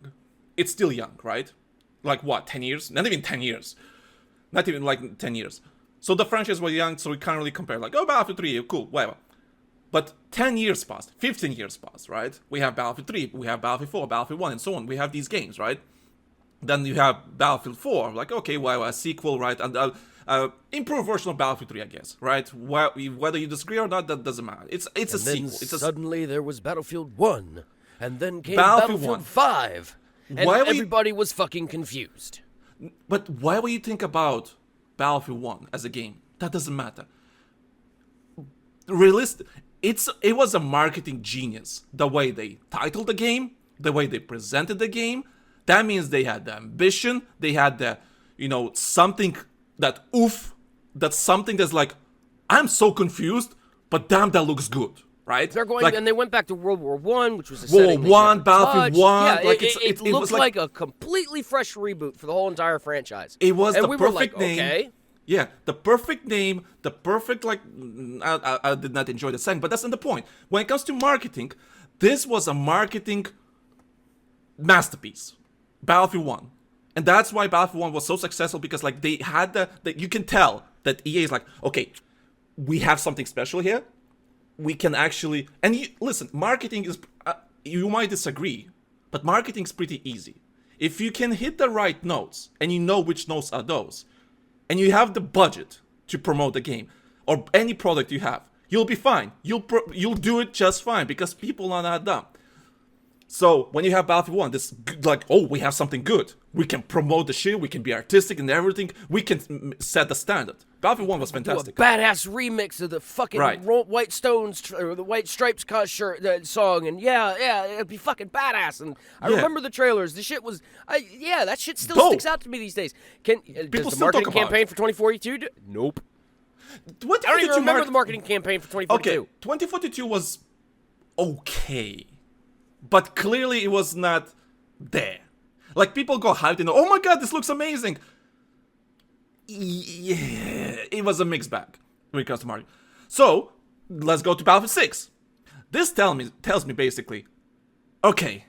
Speaker 2: It's still young, right? Like what, 10 years? Not even 10 years. Not even like 10 years. So the franchise was young, so we can't really compare. Like, oh, Battlefield 3, cool, whatever. But 10 years passed, 15 years passed, right? We have Battlefield 3, we have Battlefield 4, Battlefield 1, and so on. We have these games, right? Then you have Battlefield 4, like, okay, well, a sequel, right? And improved version of Battlefield 3, I guess, right? Whether you disagree or not, that doesn't matter. It's a sequel.
Speaker 6: Suddenly there was Battlefield 1, and then came
Speaker 2: Battlefield
Speaker 6: Battlefield
Speaker 2: 1.
Speaker 6: 5, and everybody was fucking confused.
Speaker 2: But why would you think about Battlefield 1 as a game? That doesn't matter. It was a marketing genius, the way they titled the game, the way they presented the game, that means they had the ambition, they had the, something that's something that's like, I'm so confused, but damn, that looks good, right?
Speaker 5: They're going,
Speaker 2: like,
Speaker 5: and they went back to World War One, which was a
Speaker 2: World
Speaker 5: setting
Speaker 2: War
Speaker 5: they
Speaker 2: I,
Speaker 5: never
Speaker 2: Battlefield
Speaker 5: touched.
Speaker 2: 1,
Speaker 5: Yeah,
Speaker 2: like,
Speaker 5: it
Speaker 2: it
Speaker 5: looked
Speaker 2: was
Speaker 5: like a completely fresh reboot for the whole entire franchise.
Speaker 2: It was
Speaker 5: and
Speaker 2: the
Speaker 5: we
Speaker 2: perfect
Speaker 5: were like,
Speaker 2: name.
Speaker 5: Okay.
Speaker 2: Yeah, the perfect name, the perfect, I did not enjoy the setting, but that's not the point. When it comes to marketing, this was a marketing masterpiece, Battlefield 1. And that's why Battlefield 1 was so successful, because, like, they had you can tell that EA is like, okay, we have something special here. We can actually, and listen, marketing is, you might disagree, but marketing is pretty easy. If you can hit the right notes, and you know which notes are those, and you have the budget to promote the game or any product you have, you'll be fine. You'll do it just fine, because people are not dumb. So when you have Battlefield 1, this like, oh, we have something good. We can promote the shit. We can be artistic and everything. We can set the standard. Battlefield 1 was fantastic.
Speaker 5: Do a badass remix of the fucking White Stones or the White Stripes song, and yeah, it'd be fucking badass. And I remember the trailers. The shit was, that shit still sticks out to me these days. Does the marketing campaign for 2042? Nope. I don't even remember the marketing campaign for 2042.
Speaker 2: Okay, 2042 was okay, but clearly it was not there. Like, people got hyped and, oh my god, this looks amazing. Yeah, it was a mixed bag when it comes to marketing. So let's go to Battlefield 6. This tells me basically, okay,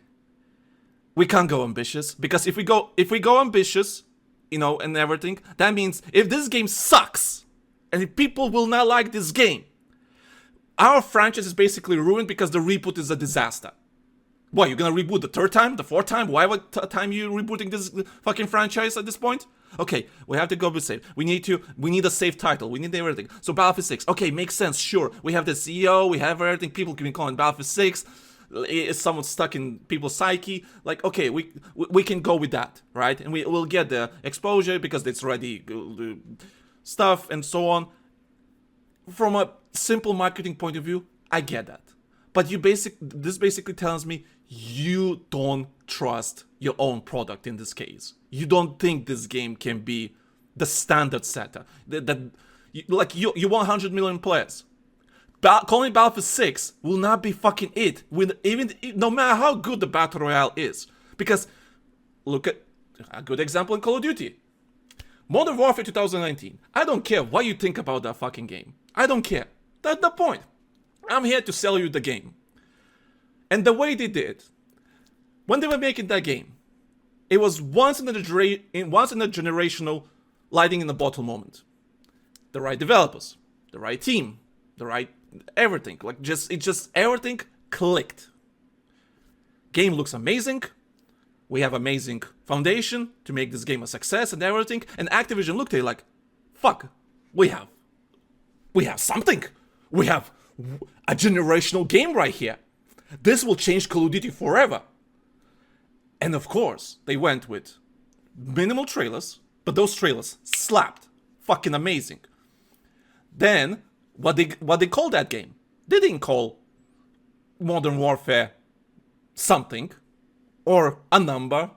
Speaker 2: we can't go ambitious, because if we go ambitious, and everything, that means if this game sucks and if people will not like this game, our franchise is basically ruined, because the reboot is a disaster. What, you're gonna reboot the third time, the fourth time? Why would time you rebooting this fucking franchise at this point? Okay, we have to go with safe. We need a safe title. We need everything. So Battlefield 6, okay, makes sense. Sure, we have the CEO, we have everything. People can be calling Battlefield 6. It's somewhat stuck in people's psyche. Like, okay, we can go with that, right? And we'll get the exposure because it's already stuff and so on. From a simple marketing point of view, I get that. But this basically tells me you don't trust your own product in this case. You don't think this game can be the standard setter. You want 100 million players. Calling Battlefield 6 will not be fucking it. No matter how good the Battle Royale is. Because, look at a good example in Call of Duty. Modern Warfare 2019. I don't care what you think about that fucking game. I don't care. That's the point. I'm here to sell you the game. And the way they did, when they were making that game, it was once in a generational lightning in the bottle moment. The right developers, the right team, the right everything. Like, everything clicked. Game looks amazing. We have amazing foundation to make this game a success and everything. And Activision looked at it like, fuck, we have something. We have a generational game right here. This will change Call of Duty forever. And of course, they went with minimal trailers, but those trailers slapped. Fucking amazing. Then, what they called that game? They didn't call Modern Warfare something, or a number,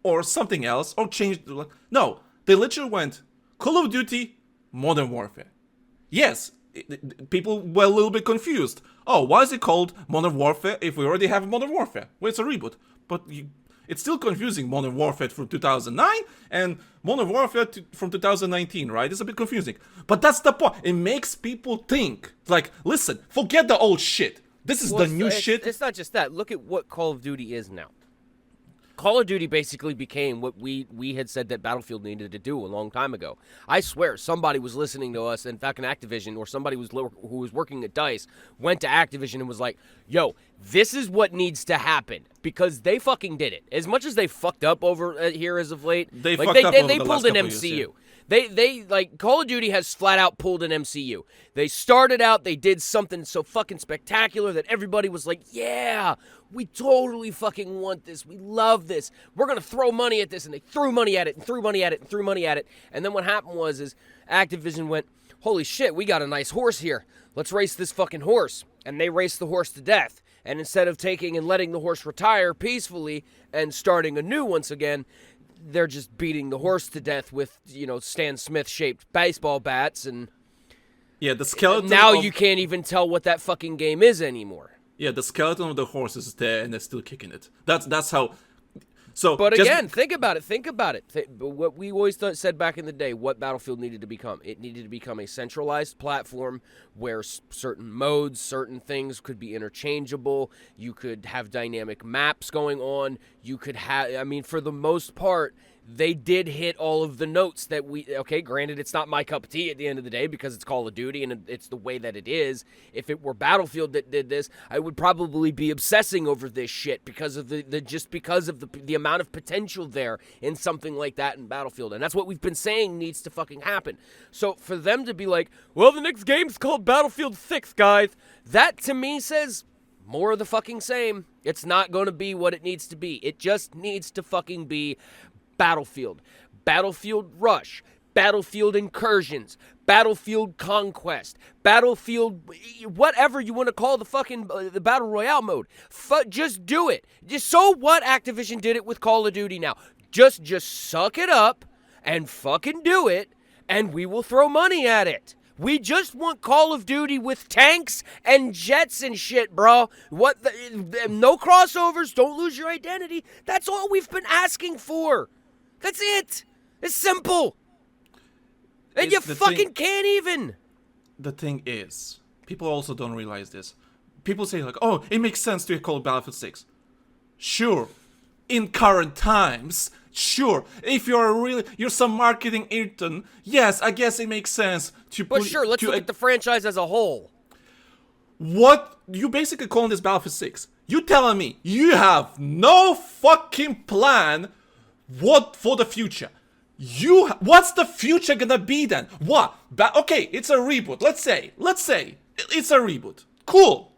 Speaker 2: or something else, or changed. No, they literally went Call of Duty Modern Warfare. Yes, people were a little bit confused. Oh, why is it called Modern Warfare if we already have Modern Warfare? Well, it's a reboot. But it's still confusing, Modern Warfare from 2009 and Modern Warfare from 2019, right? It's a bit confusing. But that's the point. It makes people think, like, listen, forget the old shit. This is the new shit.
Speaker 5: It's not just that. Look at what Call of Duty is now. Call of Duty basically became what we had said that Battlefield needed to do a long time ago. I swear, somebody was listening to us, in fact, in Activision, or somebody who was working at DICE, went to Activision and was like, yo, this is what needs to happen. Because they fucking did it. As much as they fucked up over here as of late,
Speaker 2: they
Speaker 5: pulled an MCU. Years, yeah. They like, Call of Duty has flat out pulled an MCU. They started out, they did something so fucking spectacular that everybody was like, yeah, we totally fucking want this. We love this. We're going to throw money at this. And they threw money at it and threw money at it and threw money at it. And then what happened is Activision went, holy shit, we got a nice horse here. Let's race this fucking horse. And they raced the horse to death.
Speaker 8: And instead of taking and letting the horse retire peacefully and starting anew once again, they're just beating the horse to death with, Stan Smith-shaped baseball bats, and
Speaker 2: Yeah, the skeleton.
Speaker 8: now you can't even tell what that fucking game is anymore.
Speaker 2: Yeah, the skeleton of the horse is there, and they're still kicking it. That's how. So,
Speaker 8: But again, think about it. What we always said back in the day, what Battlefield needed to become. It needed to become a centralized platform where certain modes, certain things could be interchangeable. You could have dynamic maps going on. You could have, for the most part, they did hit all of the notes that granted, it's not my cup of tea at the end of the day because it's Call of Duty and it's the way that it is. If it were Battlefield that did this, I would probably be obsessing over this shit because of the amount of potential there in something like that in Battlefield. And that's what we've been saying needs to fucking happen. So for them to be like, well, the next game's called Battlefield 6, guys, that to me says more of the fucking same. It's not going to be what it needs to be. It just needs to fucking be Battlefield, Battlefield Rush, Battlefield Incursions, Battlefield Conquest, Battlefield, whatever you want to call the fucking the Battle Royale mode. Just do it. Just so what Activision did it with Call of Duty now. Just suck it up and fucking do it, and we will throw money at it. We just want Call of Duty with tanks and jets and shit, bro. No crossovers. Don't lose your identity. That's all we've been asking for. That's it. It's simple. And you fucking can't even.
Speaker 2: The thing is, people also don't realize this. People say like, oh, it makes sense to call it Battlefield 6. Sure. In current times, sure. If you're some marketing Ayrton, yes, I guess it makes sense to
Speaker 8: But sure, let's look at the franchise as a whole.
Speaker 2: What? You basically calling this Battlefield 6. You telling me you have no fucking plan what for the future? What's the future gonna be then? What? Okay, it's a reboot. Let's say it's a reboot. Cool.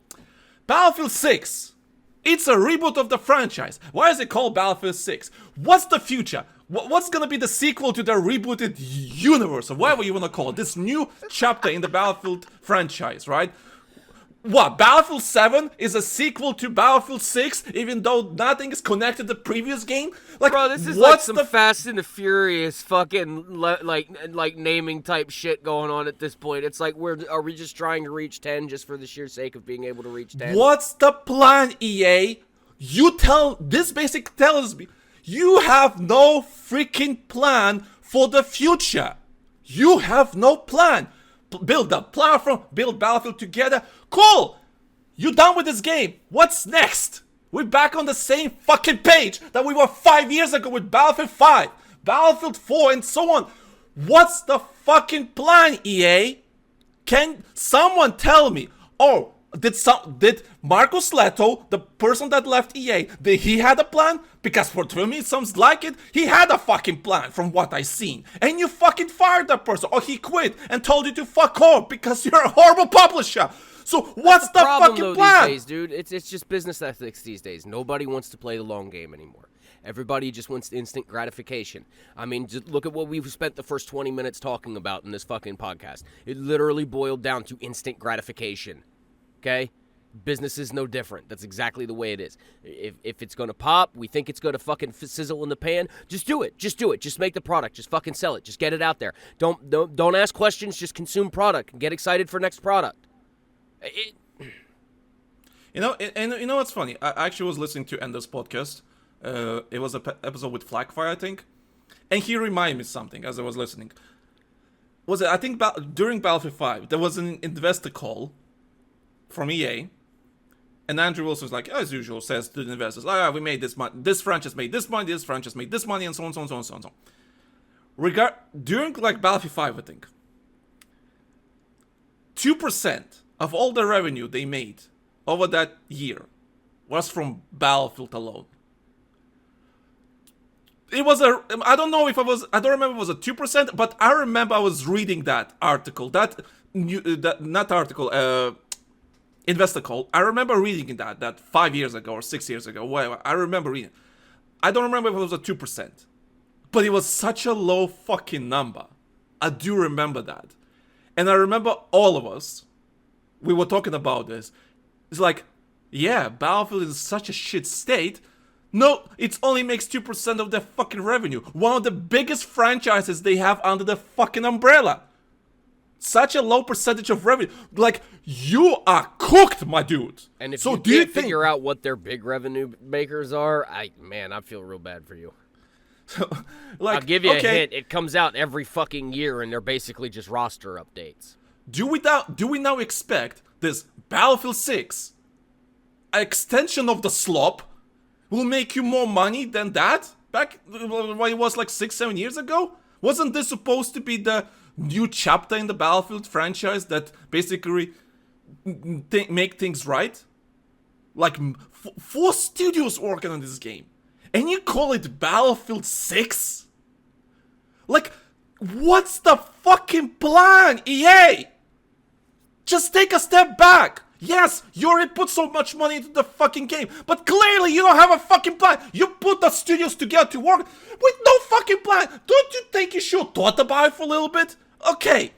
Speaker 2: Battlefield 6. It's a reboot of the franchise. Why is it called Battlefield 6? What's the future? What's gonna be the sequel to the rebooted universe, or whatever you wanna call it? This new chapter in the Battlefield franchise, right? What, Battlefield 7 is a sequel to Battlefield 6, even though nothing is connected to the previous game? Like,
Speaker 8: bro, this is like some Fast and the Furious fucking like naming type shit going on at this point. It's like, are we just trying to reach 10 just for the sheer sake of being able to reach 10?
Speaker 2: What's the plan, EA? This basically tells me you have no freaking plan for the future. You have no plan. Build a platform, build Battlefield together. Cool! You done with this game. What's next? We're back on the same fucking page that we were 5 years ago with Battlefield 5, Battlefield 4, and so on. What's the fucking plan, EA? Can someone tell me? Oh, did Marcus Leto, the person that left EA, did he had a plan? Because for me it sounds like it. He had a fucking plan from what I seen. And you fucking fired that person, or he quit and told you to fuck off because you're a horrible publisher. So what's the fucking plan?
Speaker 8: These days, dude? It's just business ethics these days. Nobody wants to play the long game anymore. Everybody just wants instant gratification. I mean, just look at what we've spent the first 20 minutes talking about in this fucking podcast. It literally boiled down to instant gratification. Okay? Business is no different. That's exactly the way it is. If it's going to pop, we think it's going to fucking sizzle in the pan, just do it. Just do it. Just make the product. Just fucking sell it. Just get it out there. Don't ask questions. Just consume product and get excited for next product.
Speaker 2: You know what's funny? I actually was listening to Ender's podcast. It was an episode with Flagfire, I think. And he reminded me something as I was listening. I think during Battlefield 5, there was an investor call from EA. And Andrew Wilson was like, as usual, says to the investors, we made this money, this franchise made this money, this franchise made this money, and so on, so on, so on, so on, so on. During like Battlefield 5, I think, 2% of all the revenue they made over that year was from Battlefield alone. It was I don't remember if it was a 2%, but I remember I was reading that article, investor call. I remember reading that 5 years ago or 6 years ago, whatever. I remember reading. I don't remember if it was a 2%, but it was such a low fucking number. I do remember that. And I remember all of us, we were talking about this. It's like, yeah, Battlefield is in such a shit state. No, it only makes 2% of their fucking revenue. One of the biggest franchises they have under the fucking umbrella. Such a low percentage of revenue. Like, you are cooked, my dude.
Speaker 6: And if
Speaker 2: so
Speaker 6: you
Speaker 2: do you
Speaker 6: can't
Speaker 2: think...
Speaker 6: figure out what their big revenue makers are, I feel real bad for you.
Speaker 2: like,
Speaker 6: I'll give you
Speaker 2: okay,
Speaker 6: a hint. It comes out every fucking year, and they're basically just roster updates.
Speaker 2: Do we now expect this Battlefield 6, an extension of the slop, will make you more money than that? Back when it was like 6-7 years ago? Wasn't this supposed to be the new chapter in the Battlefield franchise that basically make things right? Like, 4 studios working on this game. And you call it Battlefield 6? Like, what's the fucking plan, EA? Just take a step back. Yes, you already put so much money into the fucking game, but clearly you don't have a fucking plan. You put the studios together to work with no fucking plan. Don't you think you should have thought about it for a little bit? Okay,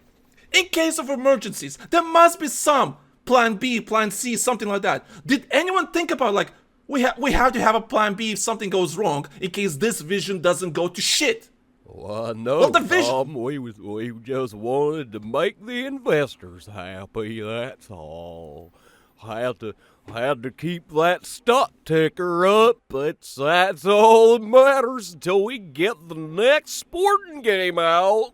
Speaker 2: in case of emergencies, there must be some plan B, plan C, something like that. Did anyone think about, like, we have to have a plan B if something goes wrong in case this vision doesn't go to shit?
Speaker 9: Well, no,
Speaker 2: Well, the vision-
Speaker 9: Tom, we just wanted to make the investors happy, that's all. Had to keep that stock ticker up, that's all that matters until we get the next sporting game out.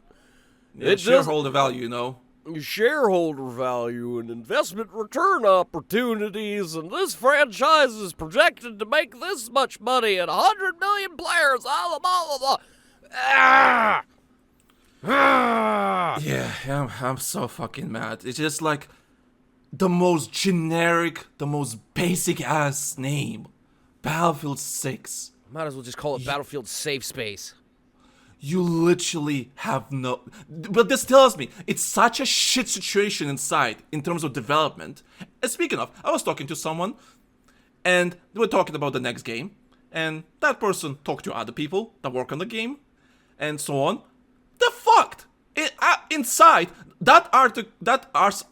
Speaker 2: Yeah,
Speaker 9: It
Speaker 2: shareholder value, you know.
Speaker 9: Shareholder value and investment return opportunities, and this franchise is projected to make this much money and 100 million players, blah, blah, blah, blah.
Speaker 2: Yeah, I'm so fucking mad. It's just like the most generic, the most basic ass name. Battlefield 6.
Speaker 6: Might as well just call it Battlefield Safe Space.
Speaker 2: You literally have no... But this tells me it's such a shit situation inside in terms of development. And speaking of, I was talking to someone and they were talking about the next game. And that person talked to other people that work on the game and so on. They're fucked. Inside that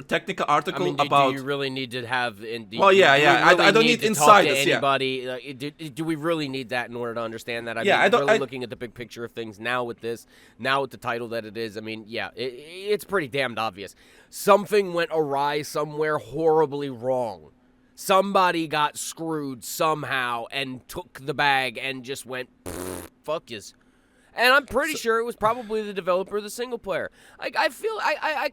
Speaker 2: technical article
Speaker 6: I mean,
Speaker 2: about...
Speaker 6: do you really need to have...
Speaker 2: Well, yeah. I don't need insiders, yeah.
Speaker 6: Anybody, do we really need that in order to understand that?
Speaker 2: Yeah,
Speaker 6: really looking at the big picture of things now with this, now with the title that it is, I mean, yeah, it's pretty damned obvious. Something went awry somewhere horribly wrong. Somebody got screwed somehow and took the bag and just went, fuck yous. And I'm pretty sure it was probably the developer of the single player. I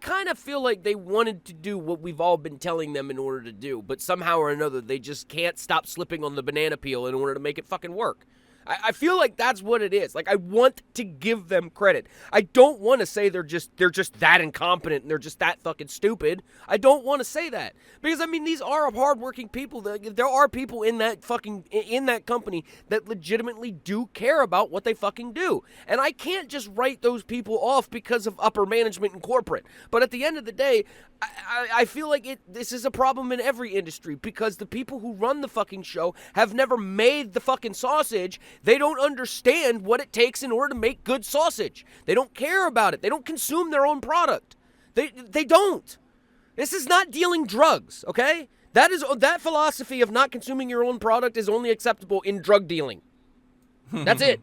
Speaker 6: kind of feel like they wanted to do what we've all been telling them in order to do, but somehow or another they just can't stop slipping on the banana peel in order to make it fucking work. I feel like that's what it is. Like, I want to give them credit. I don't want to say they're just that incompetent and they're just that fucking stupid. I don't want to say that. Because, I mean, these are hardworking people. There are people in that company that legitimately do care about what they fucking do. And I can't just write those people off because of upper management and corporate. But at the end of the day, I feel like this is a problem in every industry because the people who run the fucking show have never made the fucking sausage. They don't understand what it takes in order to make good sausage. They don't care about it. They don't consume their own product. They don't. This is not dealing drugs, okay? That philosophy of not consuming your own product is only acceptable in drug dealing. That's it.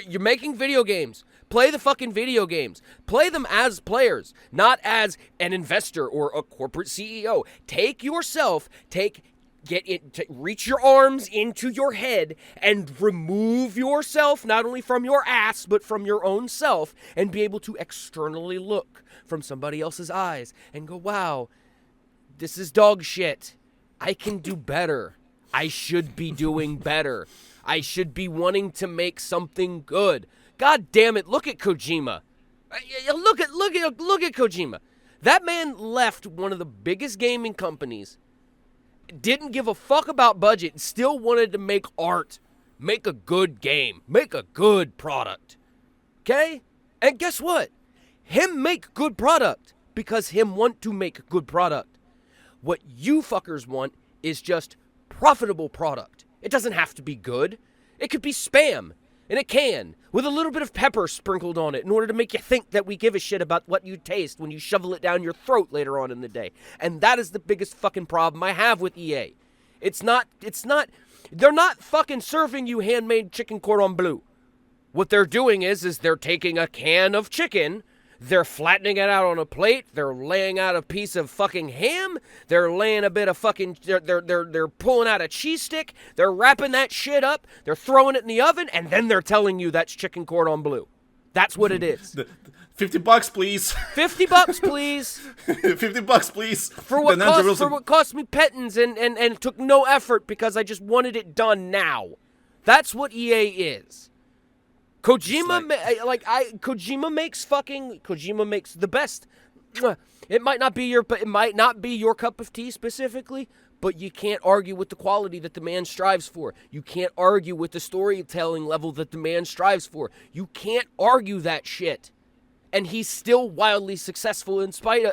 Speaker 6: You're making video games. Play the fucking video games. Play them as players, not as an investor or a corporate CEO. Reach your arms into your head and remove yourself not only from your ass, but from your own self, and be able to externally look from somebody else's eyes and go, wow, this is dog shit. I can do better. I should be doing better. I should be wanting to make something good. God damn it, look at Kojima. Look at Kojima. That man left one of the biggest gaming companies, didn't give a fuck about budget, and still wanted to make art, make a good game, make a good product. Okay? And guess what? Him make good product because him want to make good product. What you fuckers want is just profitable product. It doesn't have to be good. It could be spam. And it can, with a little bit of pepper sprinkled on it in order to make you think that we give a shit about what you taste when you shovel it down your throat later on in the day. And that is the biggest fucking problem I have with EA.
Speaker 8: It's not. They're not fucking serving you handmade chicken cordon bleu. What they're doing is they're taking a can of chicken, they're flattening it out on a plate, they're laying out a piece of fucking ham, they're laying a bit of fucking, they're pulling out a cheese stick, they're wrapping that shit up, they're throwing it in the oven, and then they're telling you that's chicken cordon bleu. That's what it is.
Speaker 2: $50, please.
Speaker 8: $50, please.
Speaker 2: $50, please.
Speaker 8: For what cost me petons and took no effort because I just wanted it done now. That's what EA is. Kojima makes the best. It might not be your cup of tea specifically, but you can't argue with the quality that the man strives for. You can't argue with the storytelling level that the man strives for. You can't argue that shit. And he's still wildly successful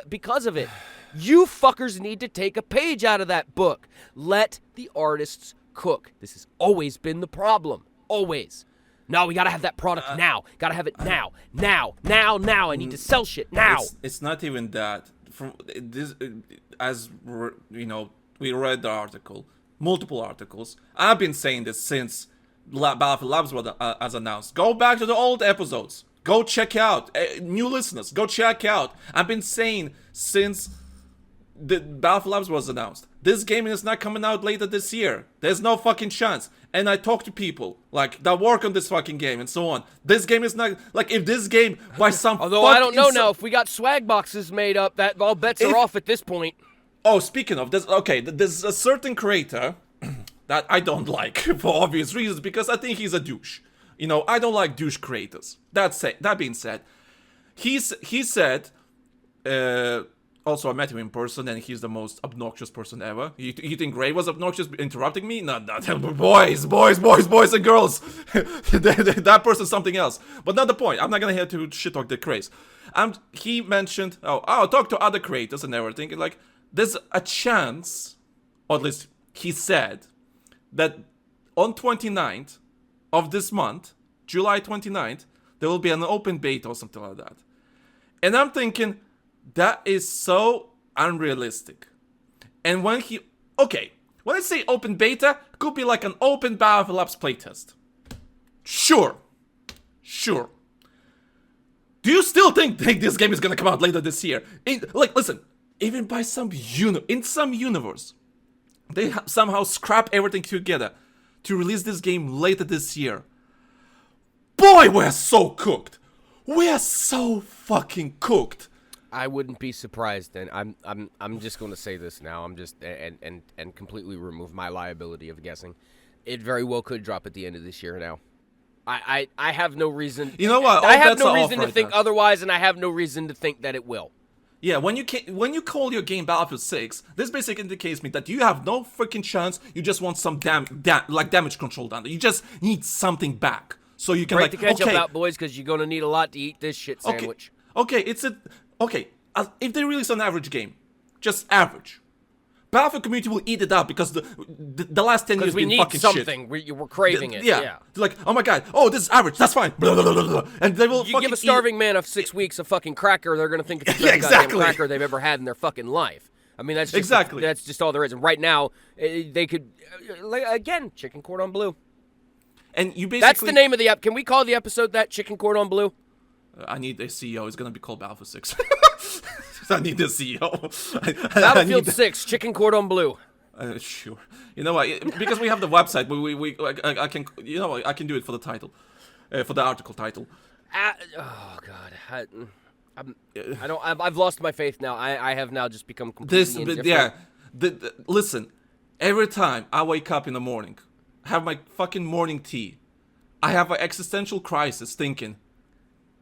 Speaker 8: because of it. You fuckers need to take a page out of that book. Let the artists cook. This has always been the problem. Always. No, we gotta have that product now. Gotta have it now. Now. I need to sell shit now.
Speaker 2: It's not even that. From this, as we read the article, multiple articles. I've been saying this since Battlefield Labs was announced. Go back to the old episodes. Go check out. New listeners, go check out. I've been saying since the Battlefield Labs was announced. This game is not coming out later this year. There's no fucking chance. And I talk to people that work on this fucking game and so on. This game is not if this game by some.
Speaker 8: Although I don't know now if we got swag boxes made up, that all bets are off at this point.
Speaker 2: Oh, speaking of this, okay, there's a certain creator that I don't like for obvious reasons because I think he's a douche. I don't like douche creators. That being said, he said. Also, I met him in person, and he's the most obnoxious person ever. You think Ray was obnoxious, interrupting me? No, boys and girls. That person's something else. But not the point. I'm not gonna hear to shit talk the craze. He mentioned, I'll talk to other creators and everything. Like, there's a chance, or at least he said, that on 29th of this month, July 29th, there will be an open beta or something like that. And I'm thinking, that is so unrealistic. And when I say open beta, it could be like an open Battlefield Labs playtest. Sure. Do you still think this game is gonna come out later this year? Listen, even by in some universe, they somehow scrap everything together to release this game later this year. Boy, we're so cooked. We're so fucking cooked.
Speaker 8: I wouldn't be surprised, and I'm just going to say this now. I'm just and completely remove my liability of guessing. It very well could drop at the end of this year. Now, I have no reason.
Speaker 2: You know what?
Speaker 8: I have no reason to think otherwise, and I have no reason to think that it will.
Speaker 2: Yeah, when you call your game Battlefield 6, this basically indicates me that you have no freaking chance. You just want some damage control down there. You just need something back so you can
Speaker 8: to catch up out, boys, because you're going to need a lot to eat this shit sandwich.
Speaker 2: Okay, if they release an average game, just average, Battlefield community will eat it up because the last 10 years been fucking shit.
Speaker 8: Because we need something. We're craving it.
Speaker 2: Yeah. They're like, oh my god, this is average, that's fine. Blah, blah, blah, blah. And they will
Speaker 8: give a starving man of 6 weeks a fucking cracker, they're going to think it's the best goddamn cracker they've ever had in their fucking life. I mean, that's just that's just all there is. And right now, they could, again, chicken cordon bleu.
Speaker 2: And you basically...
Speaker 8: That's the name of the Can we call the episode that, Chicken Cordon Bleu?
Speaker 2: I need a CEO. It's going to be called Battlefield 6. I need a CEO.
Speaker 8: Battlefield 6, Chicken Cordon Bleu.
Speaker 2: Sure. You know what? Because we have the website, I can do it for the title, for the article title.
Speaker 8: Oh God, I've lost my faith now. I have now just become completely indifferent.
Speaker 2: Yeah. Listen, every time I wake up in the morning, have my fucking morning tea, I have an existential crisis thinking,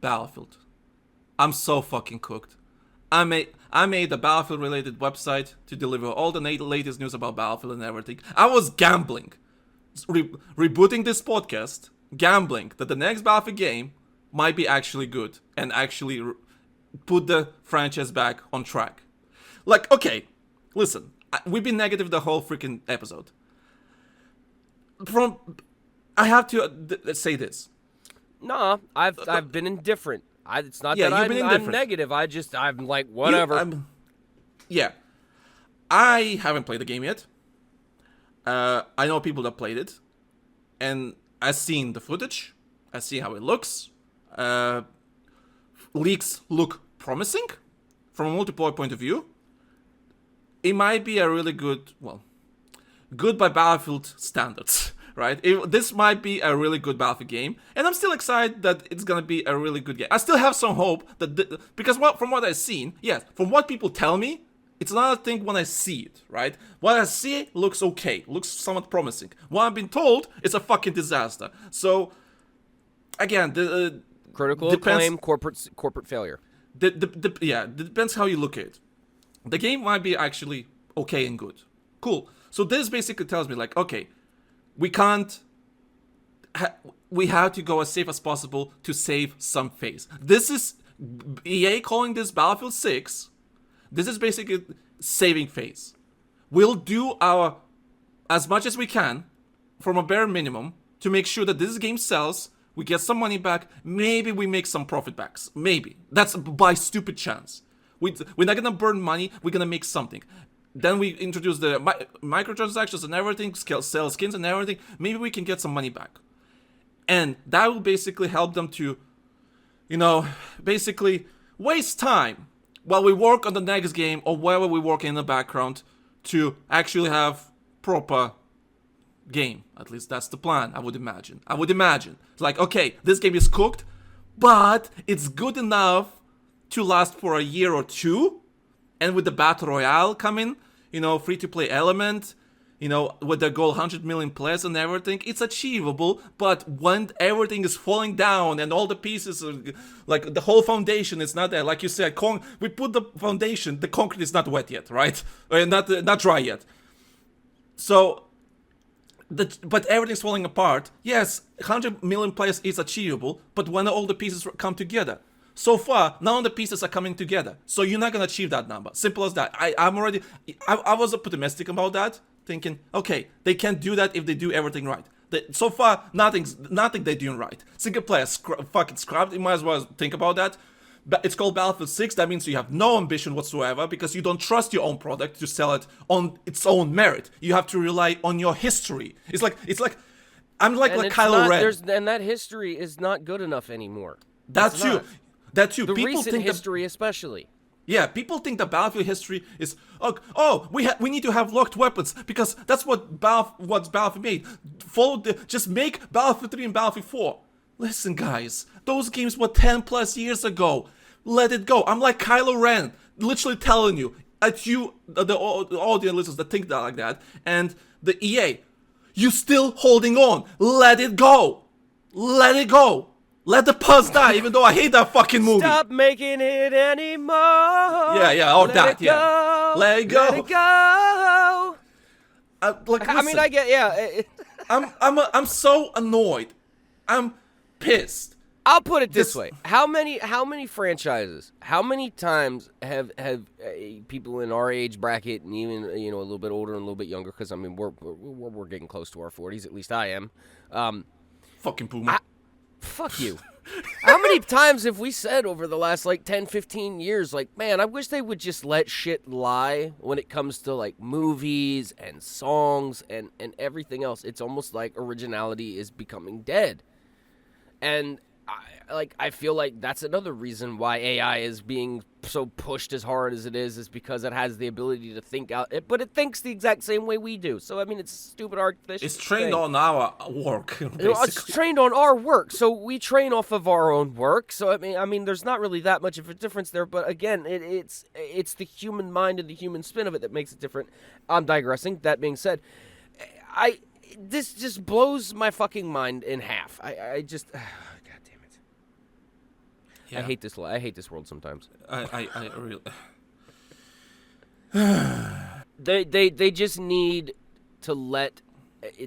Speaker 2: Battlefield. I'm so fucking cooked. I made a Battlefield-related website to deliver all the latest news about Battlefield and everything. I was gambling, rebooting this podcast, gambling that the next Battlefield game might be actually good and actually put the franchise back on track. Okay, listen, we've been negative the whole freaking episode. I have to say this.
Speaker 8: Nah, I've been indifferent. It's not that I'm negative. I'm like, whatever.
Speaker 2: I haven't played the game yet. I know people that played it, and I've seen the footage. I see how it looks. Leaks look promising from a multiplayer point of view. It might be a really good, well, good by Battlefield standards, right? This might be a really good Battlefield game, and I'm still excited that it's gonna be a really good game. I still have some hope that because from what I've seen, yes, from what people tell me, it's another thing when I see it, right? What I see looks okay, looks somewhat promising. What I've been told is a fucking disaster. So, again, the
Speaker 6: Critical acclaim, corporate failure.
Speaker 2: Yeah, it depends how you look at it. The game might be actually okay and good. Cool. So this basically tells me, like, okay, we can't... we have to go as safe as possible to save some face. This is... EA calling this Battlefield 6. This is basically saving face. We'll do our... as much as we can, from a bare minimum, to make sure that this game sells... We get some money back. Maybe we make some profit backs. Maybe. That's by stupid chance. We're not gonna burn money. We're gonna make something. Then we introduce the microtransactions and everything, sell skins and everything. Maybe we can get some money back. And that will basically help them to, you know, basically waste time while we work on the next game or wherever we work in the background to actually have proper game. At least that's the plan, I would imagine. It's like, okay, this game is cooked, but it's good enough to last for a year or two. And with the Battle Royale coming, you know, free-to-play element, you know, with the goal 100 million players and everything, it's achievable. But when everything is falling down and all the pieces, are, like the whole foundation is not there, like you said, we put the foundation, the concrete is not wet yet, right? Or not dry yet. So... but everything's falling apart. Yes, 100 million players is achievable, but when all the pieces come together. So far, none of the pieces are coming together. So you're not going to achieve that number. Simple as that. I was optimistic about that, thinking, okay, they can do that if they do everything right. So far, nothing they're doing right. Single player fucking scrapped. You might as well think about that. But it's called Battlefield 6. That means you have no ambition whatsoever because you don't trust your own product to sell it on its own merit. You have to rely on your history. It's like I'm like Kylo Ren.
Speaker 6: And that history is not good enough anymore.
Speaker 2: That too.
Speaker 6: The people recent think history, especially.
Speaker 2: Yeah, people think that Battlefield history is we need to have locked weapons because that's what Battlefield made. Just make Battlefield 3 and Battlefield 4. Listen, guys, those games were 10 plus years ago. Let it go. I'm like Kylo Ren, literally telling you, at you, the audience listeners that think that like that, and the EA, you still holding on. Let it go. Let it go. Let the pus die, even though I hate that fucking movie.
Speaker 6: Stop making it anymore.
Speaker 2: Yeah, all that, yeah. Let it go.
Speaker 6: Let it go.
Speaker 2: I
Speaker 6: get, yeah.
Speaker 2: I'm so annoyed. I'm pissed.
Speaker 6: I'll put it this way: how many franchises? How many times have people in our age bracket, and even a little bit older and a little bit younger? Because I mean, we're getting close to our 40s. At least I am.
Speaker 2: Fucking boomer.
Speaker 6: Fuck you. How many times have we said over the last 10, 15 years, man, I wish they would just let shit lie when it comes to movies and songs and everything else. It's almost like originality is becoming dead. And I feel like that's another reason why AI is being so pushed as hard as it is because it has the ability to think out, but it thinks the exact same way we do. So I mean, it's stupid artificial.
Speaker 2: It's trained on our work. Basically.
Speaker 6: It's trained on our work, so we train off of our own work. So I mean, there's not really that much of a difference there. But again, it's the human mind and the human spin of it that makes it different. I'm digressing. That being said, this just blows my fucking mind in half. I just. God damn it. Yeah. I hate this world sometimes.
Speaker 2: I really.
Speaker 6: They just need to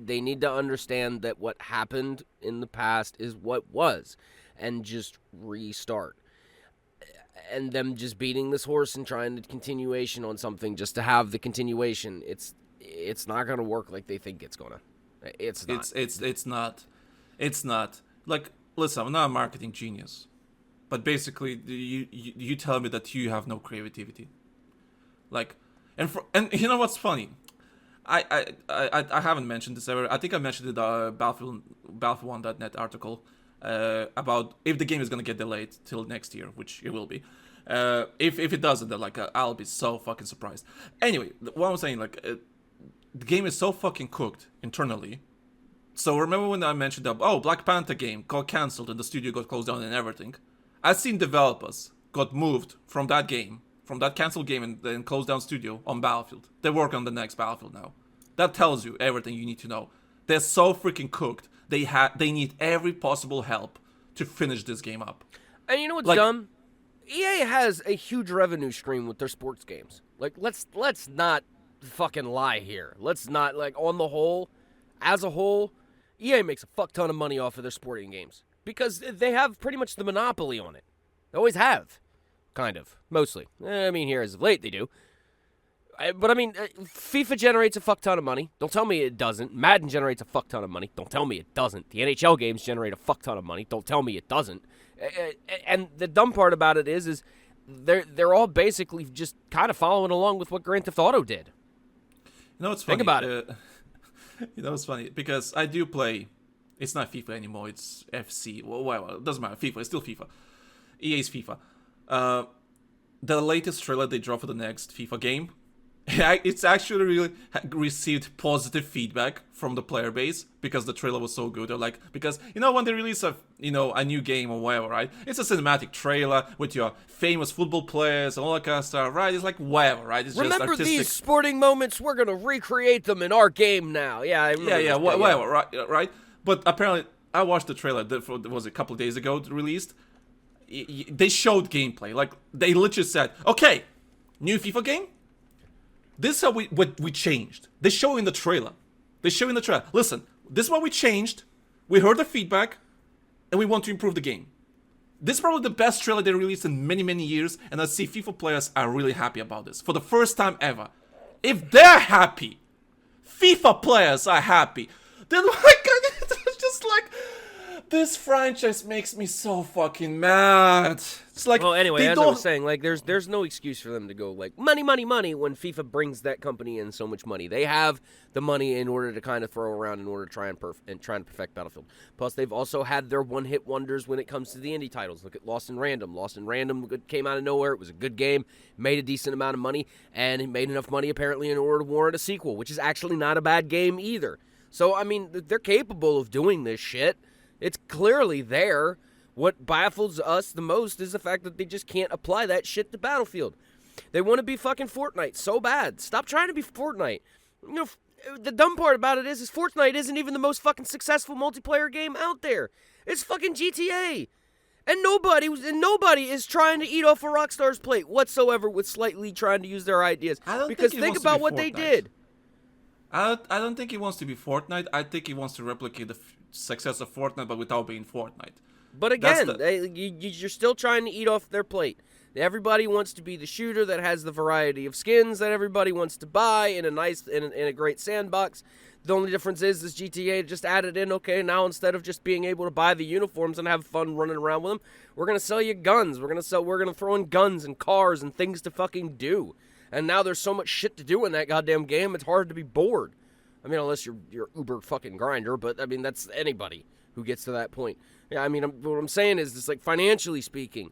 Speaker 6: they need to understand that what happened in the past is what was, and just restart. And them just beating this horse and trying to continuation on something just to have the continuation. It's not gonna work like they think it's gonna. It's not.
Speaker 2: It's not. Like, listen, I'm not a marketing genius, but basically, you tell me that you have no creativity. And you know what's funny? I haven't mentioned this ever. I think I mentioned it in the BattlefieldOne.net article about if the game is gonna get delayed till next year, which it will be. If it doesn't, then like I'll be so fucking surprised. Anyway, what I'm saying, like the game is so fucking cooked internally. So remember when I mentioned that Black Panther game got cancelled and the studio got closed down and everything? I've seen developers got moved from that game, from that cancelled game and then closed down studio on Battlefield. They work on the next Battlefield now. That tells you everything you need to know. They're so freaking cooked. They need every possible help to finish this game up.
Speaker 8: And you know what's dumb? EA has a huge revenue stream with their sports games. Like, let's not fucking lie here. Let's not, like, on the whole, as a whole, EA makes a fuck ton of money off of their sporting games because they have pretty much the monopoly on it. They always have, kind of, mostly. I mean, here as of late they do. But I mean, FIFA generates a fuck ton of money. Don't tell me it doesn't. Madden generates a fuck ton of money. Don't tell me it doesn't. The NHL games generate a fuck ton of money. Don't tell me it doesn't. And the dumb part about it is they're all basically just kind of following along with what Grand Theft Auto did.
Speaker 2: You know what's funny?
Speaker 8: Think about it.
Speaker 2: You know, it's funny because I do play. It's not FIFA anymore. It's FC. Well, it doesn't matter. FIFA. It's still FIFA. EA's FIFA. The latest trailer they dropped for the next FIFA game, it's actually really received positive feedback from the player base because the trailer was so good. They're like, because when they release a new game or whatever, right? It's a cinematic trailer with your famous football players and all that kind of stuff, right? It's like whatever, right? It's
Speaker 8: Remember
Speaker 2: just artistic.
Speaker 8: these sporting moments? We're gonna recreate them in our game now. Yeah, I remember
Speaker 2: whatever, right? But apparently, I watched the trailer. That was a couple of days ago released. They showed gameplay. Like they literally said, "Okay, new FIFA game. This is how what we changed." They show in the trailer. Listen, this is what we changed. We heard the feedback, and we want to improve the game. This is probably the best trailer they released in many, many years, and I see FIFA players are really happy about this for the first time ever. If they're happy, FIFA players are happy. Then it's just like this franchise makes me so fucking mad. It's like,
Speaker 8: well, anyway, as I was saying, like, there's no excuse for them to go like money when FIFA brings that company in so much money. They have the money in order to kind of throw around in order to try and perfect Battlefield. Plus, they've also had their one-hit wonders when it comes to the indie titles. Look at Lost in Random. Lost in Random came out of nowhere. It was a good game, made a decent amount of money, and it made enough money apparently in order to warrant a sequel, which is actually not a bad game either. So, I mean, they're capable of doing this shit. It's clearly there. What baffles us the most is the fact that they just can't apply that shit to Battlefield. They want to be fucking Fortnite so bad. Stop trying to be Fortnite. You know, the dumb part about it is Fortnite isn't even the most fucking successful multiplayer game out there. It's fucking GTA. And nobody is trying to eat off a Rockstar's plate whatsoever with slightly trying to use their ideas. Because think about what they did.
Speaker 2: I don't think he wants to be Fortnite. I think he wants to replicate the success of Fortnite, but without being Fortnite.
Speaker 8: But again, you're still trying to eat off their plate. Everybody wants to be the shooter that has the variety of skins that everybody wants to buy in a great sandbox. The only difference is GTA just added in, okay, now instead of just being able to buy the uniforms and have fun running around with them, we're going to sell you guns. We're going to throw in guns and cars and things to fucking do. And now there's so much shit to do in that goddamn game, it's hard to be bored. I mean, unless you're uber fucking grinder, but I mean, that's anybody who gets to that point. Yeah, I mean, what I'm saying is, just like financially speaking,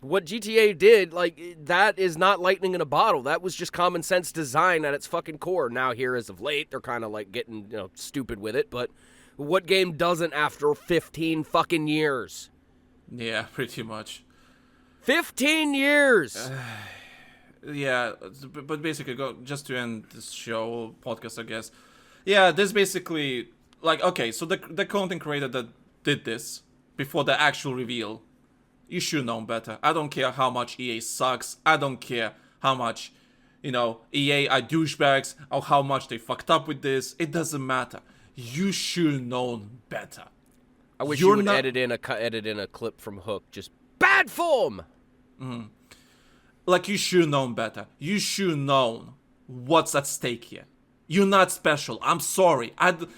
Speaker 8: what GTA did, like, that is not lightning in a bottle. That was just common sense design at its fucking core. Now, here as of late, they're kind of like getting, stupid with it, but what game doesn't after 15 fucking years?
Speaker 2: Yeah, pretty much.
Speaker 8: 15 years!
Speaker 2: Yeah, but basically, just to end this podcast, I guess. Yeah, this basically, like, okay, so the content creator that did this before the actual reveal, you should know better. I don't care how much EA sucks. I don't care how much, EA are douchebags or how much they fucked up with this. It doesn't matter. You should know better.
Speaker 8: I wish you would edit in a clip from Hook. Just bad form.
Speaker 2: Mm-hmm. Like, you should know better. You should know what's at stake here. You're not special. I'm sorry.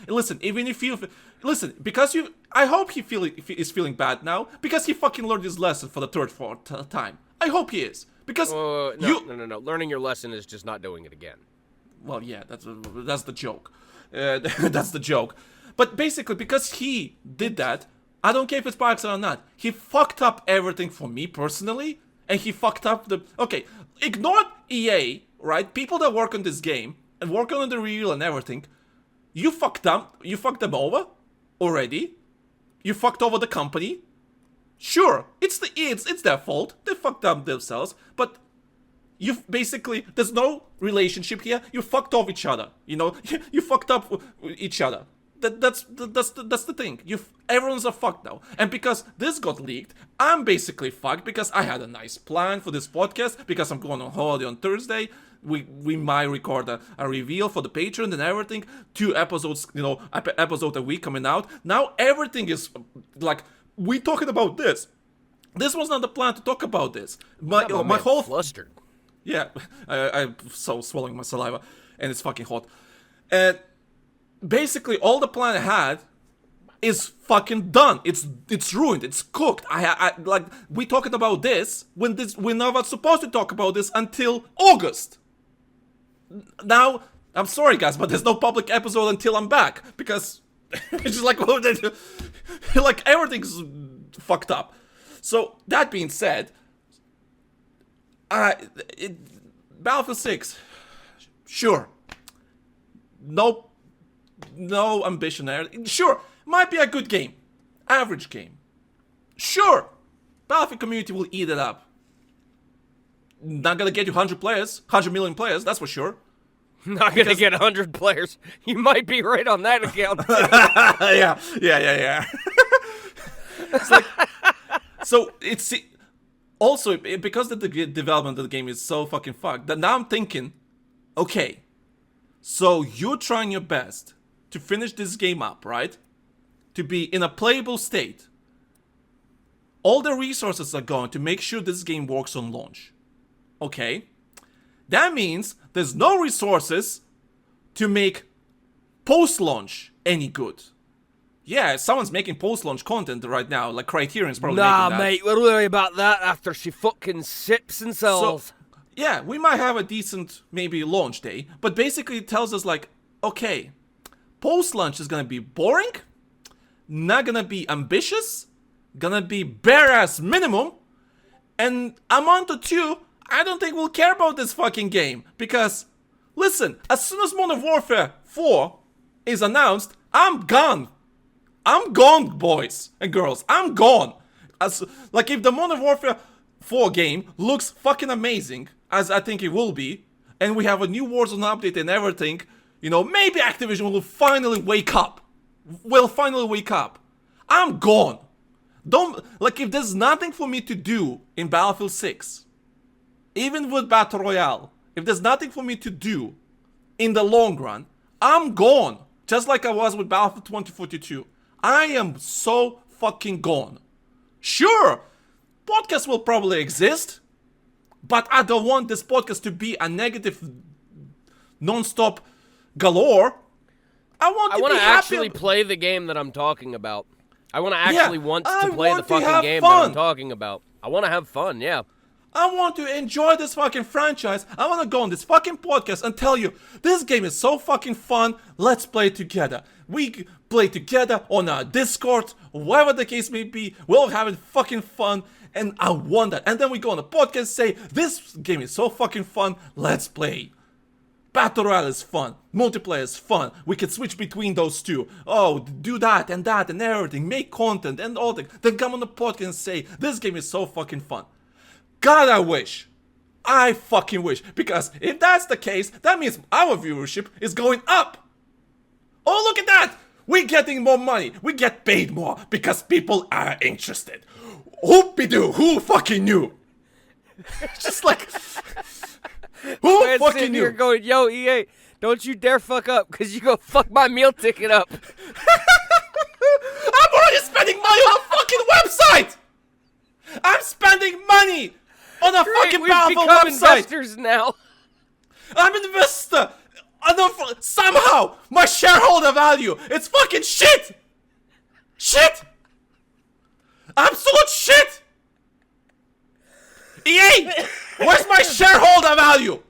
Speaker 2: Listen, even if you... Listen, because you... I hope he is feeling bad now, because he fucking learned his lesson for the fourth time. I hope he is. Because
Speaker 8: no. Learning your lesson is just not doing it again.
Speaker 2: Well, yeah, that's the joke. That's the joke. But basically, because he did that, I don't care if it's by accident or not. He fucked up everything for me personally, and he fucked up the... Okay, ignore EA, right? People that work on this game, and work on the review and everything, you fucked them over already. You fucked over the company. Sure, it's their fault. They fucked up themselves, but you basically, there's no relationship here. You fucked off each other. You know, you fucked up each other. That's the thing. Everyone's a fuck now. And because this got leaked, I'm basically fucked because I had a nice plan for this podcast because I'm going on holiday on Thursday. We might record a reveal for the Patreon and everything. 2 episodes, episode a week coming out. Now everything is like, we talking about this. This was not the plan to talk about this. My whole
Speaker 6: flustered.
Speaker 2: Yeah, I'm so swallowing my saliva, and it's fucking hot. And basically, all the plan I had is fucking done. It's ruined. It's cooked. I like, we talking about this when we're not supposed to talk about this until August. Now, I'm sorry guys, but there's no public episode until I'm back because it's just like, like everything's fucked up. So that being said, Battlefield 6, sure, no ambition there. Sure, might be a good game, average game. Sure, Battlefield community will eat it up. Not gonna get you 100 million players, that's for sure.
Speaker 6: Not gonna get 100 players. You might be right on that account.
Speaker 2: yeah. It's like, so it's also because the development of the game is so fucking fucked that now I'm thinking, okay, so you're trying your best to finish this game up, right? To be in a playable state. All the resources are going to make sure this game works on launch. Okay, that means there's no resources to make post-launch any good. Yeah, someone's making post-launch content right now, like Criterion's probably making that.
Speaker 6: Nah, mate, we'll worry about that after she fucking sips and sells.
Speaker 2: So, yeah, we might have a decent, maybe, launch day, but basically it tells us, like, okay, post-launch is gonna be boring, not gonna be ambitious, gonna be bare-ass minimum, and a month or 2, I don't think we'll care about this fucking game. Because, listen, as soon as Modern Warfare 4 is announced, I'm gone. I'm gone, boys and girls. I'm gone. Like, if the Modern Warfare 4 game looks fucking amazing, as I think it will be, and we have a new Warzone update and everything, maybe Activision will finally wake up. I'm gone. If there's nothing for me to do in Battlefield 6, even with Battle Royale, if there's nothing for me to do in the long run, I'm gone. Just like I was with Battlefield 2042. I am so fucking gone. Sure, podcasts will probably exist, but I don't want this podcast to be a negative, non-stop galore. I want to
Speaker 6: actually play the game that I'm talking about. I want to actually want to play the fucking game
Speaker 2: fun.
Speaker 6: that I'm talking about. I want to have fun, yeah.
Speaker 2: I want to enjoy this fucking franchise. I want to go on this fucking podcast and tell you, this game is so fucking fun. Let's play together. We play together on our Discord, whatever the case may be. We're all having fucking fun, and I want that. And then we go on a podcast and say, this game is so fucking fun. Let's play. Battle Royale is fun. Multiplayer is fun. We can switch between those two. Oh, do that and everything. Make content and all that. Then come on the podcast and say, this game is so fucking fun. God, I fucking wish, because if that's the case, that means our viewership is going up. Oh, look at that! We're getting more money. We get paid more because people are interested. Whoopie-doo, who fucking knew? Just like, who fucking knew?
Speaker 6: You're going, yo, EA, don't you dare fuck up, because you go fuck my meal ticket up.
Speaker 2: I'm already spending money on a fucking website! I'm spending money on a fucking Battlefield website!
Speaker 6: Investors now.
Speaker 2: I'm an investor! Somehow, my shareholder value, it's fucking shit! Shit! Absolute shit! EA! Where's my shareholder value?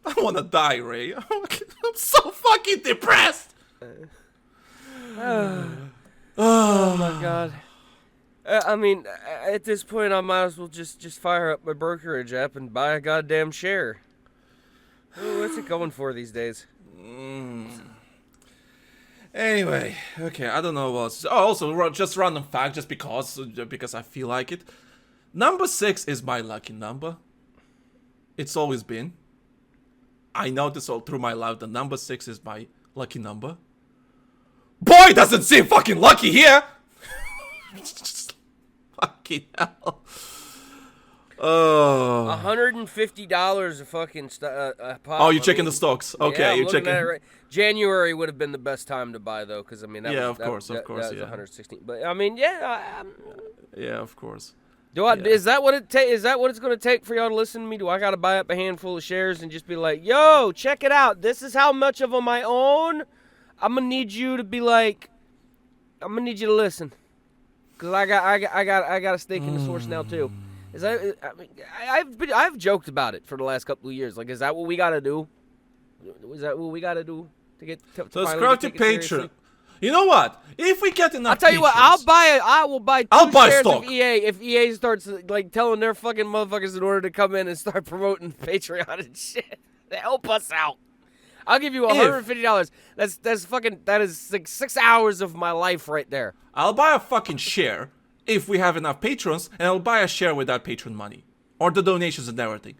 Speaker 2: I wanna die, Ray. I'm so fucking depressed.
Speaker 6: Oh my god. I mean, at this point, I might as well just fire up my brokerage app and buy a goddamn share. Ooh, what's it going for these days?
Speaker 2: Anyway, okay, I don't know what else. Oh, also, just random fact, just because I feel like it. Number 6 is my lucky number. It's always been. I noticed all through my life that number 6 is my lucky number. Boy, doesn't seem fucking lucky here! Just fucking hell. Oh.
Speaker 6: $150 a fucking pop.
Speaker 2: Oh, you're checking the stocks. Okay,
Speaker 6: yeah,
Speaker 2: you're checking.
Speaker 6: Right. January would have been the best time to buy though, because I mean, that
Speaker 2: of
Speaker 6: was,
Speaker 2: course,
Speaker 6: that was
Speaker 2: yeah.
Speaker 6: 116. But I mean, yeah.
Speaker 2: Yeah, of course.
Speaker 6: Is that what it Is that what it's going to take for y'all to listen to me? Do I got to buy up a handful of shares and just be like, "Yo, check it out. This is how much of them I own." I'm gonna need you to be like, I'm gonna need you to listen, cause I got a stake in the source now too. Is that? I mean, I've joked about it for the last couple of years. Like, is that what we gotta do? Is that what we gotta do to get?
Speaker 2: Subscribe to Patreon. You know what? If we get enough,
Speaker 6: I'll tell you what. I will buy 2 shares
Speaker 2: stock
Speaker 6: of EA if EA starts like telling their fucking motherfuckers in order to come in and start promoting Patreon and shit to help us out. I'll give you $150. That is like 6 hours of my life right there.
Speaker 2: I'll buy a fucking share if we have enough patrons, and I'll buy a share with that patron money or the donations and everything.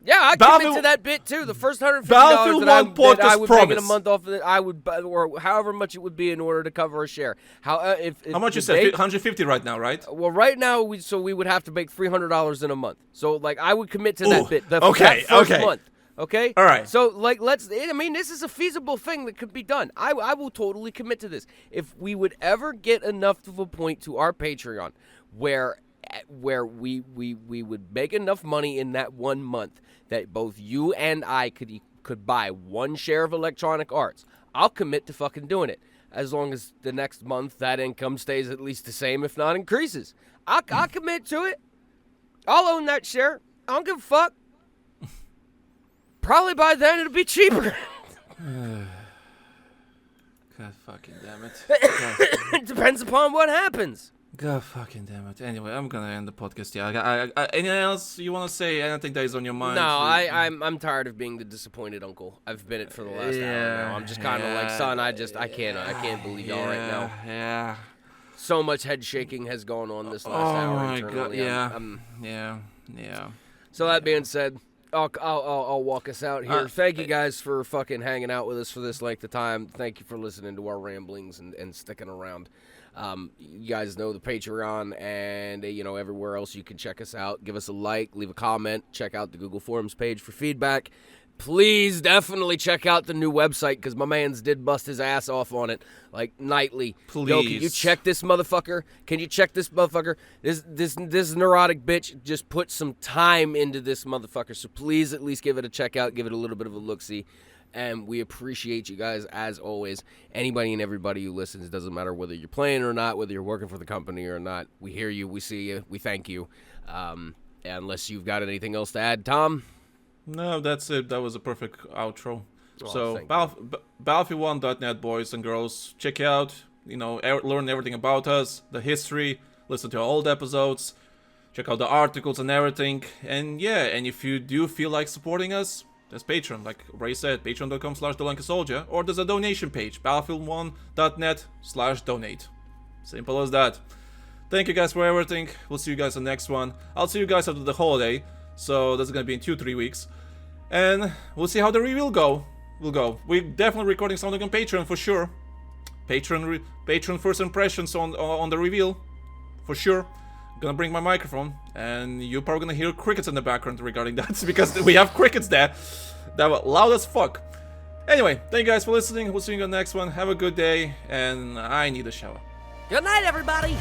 Speaker 6: Yeah, I commit to that bit too. The first $150 that I would make in a month off of it, I would, or however much it would be in order to cover a share. How
Speaker 2: much you said? 150 right now, right?
Speaker 6: Well, right now we would have to make $300 in a month. So like I would commit to that bit. That first month. Okay.
Speaker 2: All right.
Speaker 6: So like I mean, this is a feasible thing that could be done. I will totally commit to this. If we would ever get enough of a point to our Patreon where we would make enough money in that 1 month that both you and I could buy 1 share of Electronic Arts, I'll commit to fucking doing it. As long as the next month that income stays at least the same, if not increases. I'll commit to it. I'll own that share. I don't give a fuck. Probably by then it'll be cheaper.
Speaker 2: God fucking damn it.
Speaker 6: It depends upon what happens.
Speaker 2: God fucking damn it. Anyway, I'm gonna end the podcast. Yeah. Anything else you wanna say? Anything that is on your mind?
Speaker 6: No, I'm tired of being the disappointed uncle. I've been it for the last hour now. I'm just kind of like, son, I can't believe y'all right now.
Speaker 2: Yeah.
Speaker 6: So much head shaking has gone on this last hour.
Speaker 2: Oh my
Speaker 6: internally.
Speaker 2: god. Yeah.
Speaker 6: So that being said, I'll walk us out here. Thank you guys for fucking hanging out with us for this length of time. Thank you for listening to our ramblings and sticking around. You guys know the Patreon and everywhere else you can check us out. Give us a like, leave a comment, check out the Google Forums page for feedback. Please definitely check out the new website because my man's did bust his ass off on it like nightly.
Speaker 2: Please.
Speaker 6: Yo, can you check this motherfucker? Can you check this motherfucker? This neurotic bitch just put some time into this motherfucker. So please at least give it a check out, give it a little bit of a look-see. And we appreciate you guys as always. Anybody and everybody who listens, doesn't matter whether you're playing or not, whether you're working for the company or not. We hear you, we see you, we thank you. Unless you've got anything else to add, Tom?
Speaker 2: No, that's it. That was a perfect outro.
Speaker 6: Oh,
Speaker 2: so, BattlefieldOne.net, boys and girls. Check out, learn everything about us, the history, listen to our old episodes, check out the articles and everything. And yeah, and if you do feel like supporting us, there's Patreon, like Ray said, patreon.com/TheLankySoldier, or there's a donation page, BattlefieldOne.net/donate. Simple as that. Thank you guys for everything. We'll see you guys on the next one. I'll see you guys after the holiday. So that's gonna be in 2-3 weeks, and we'll see how the review will go. We're definitely recording something on Patreon for sure. Patreon first impressions on the reveal for sure. I'm gonna bring my microphone, and you're probably gonna hear crickets in the background regarding that because we have crickets there that were loud as fuck. Anyway, thank you guys for listening. We'll see you in the next one. Have a good day, and I need a shower.
Speaker 6: Good night, everybody.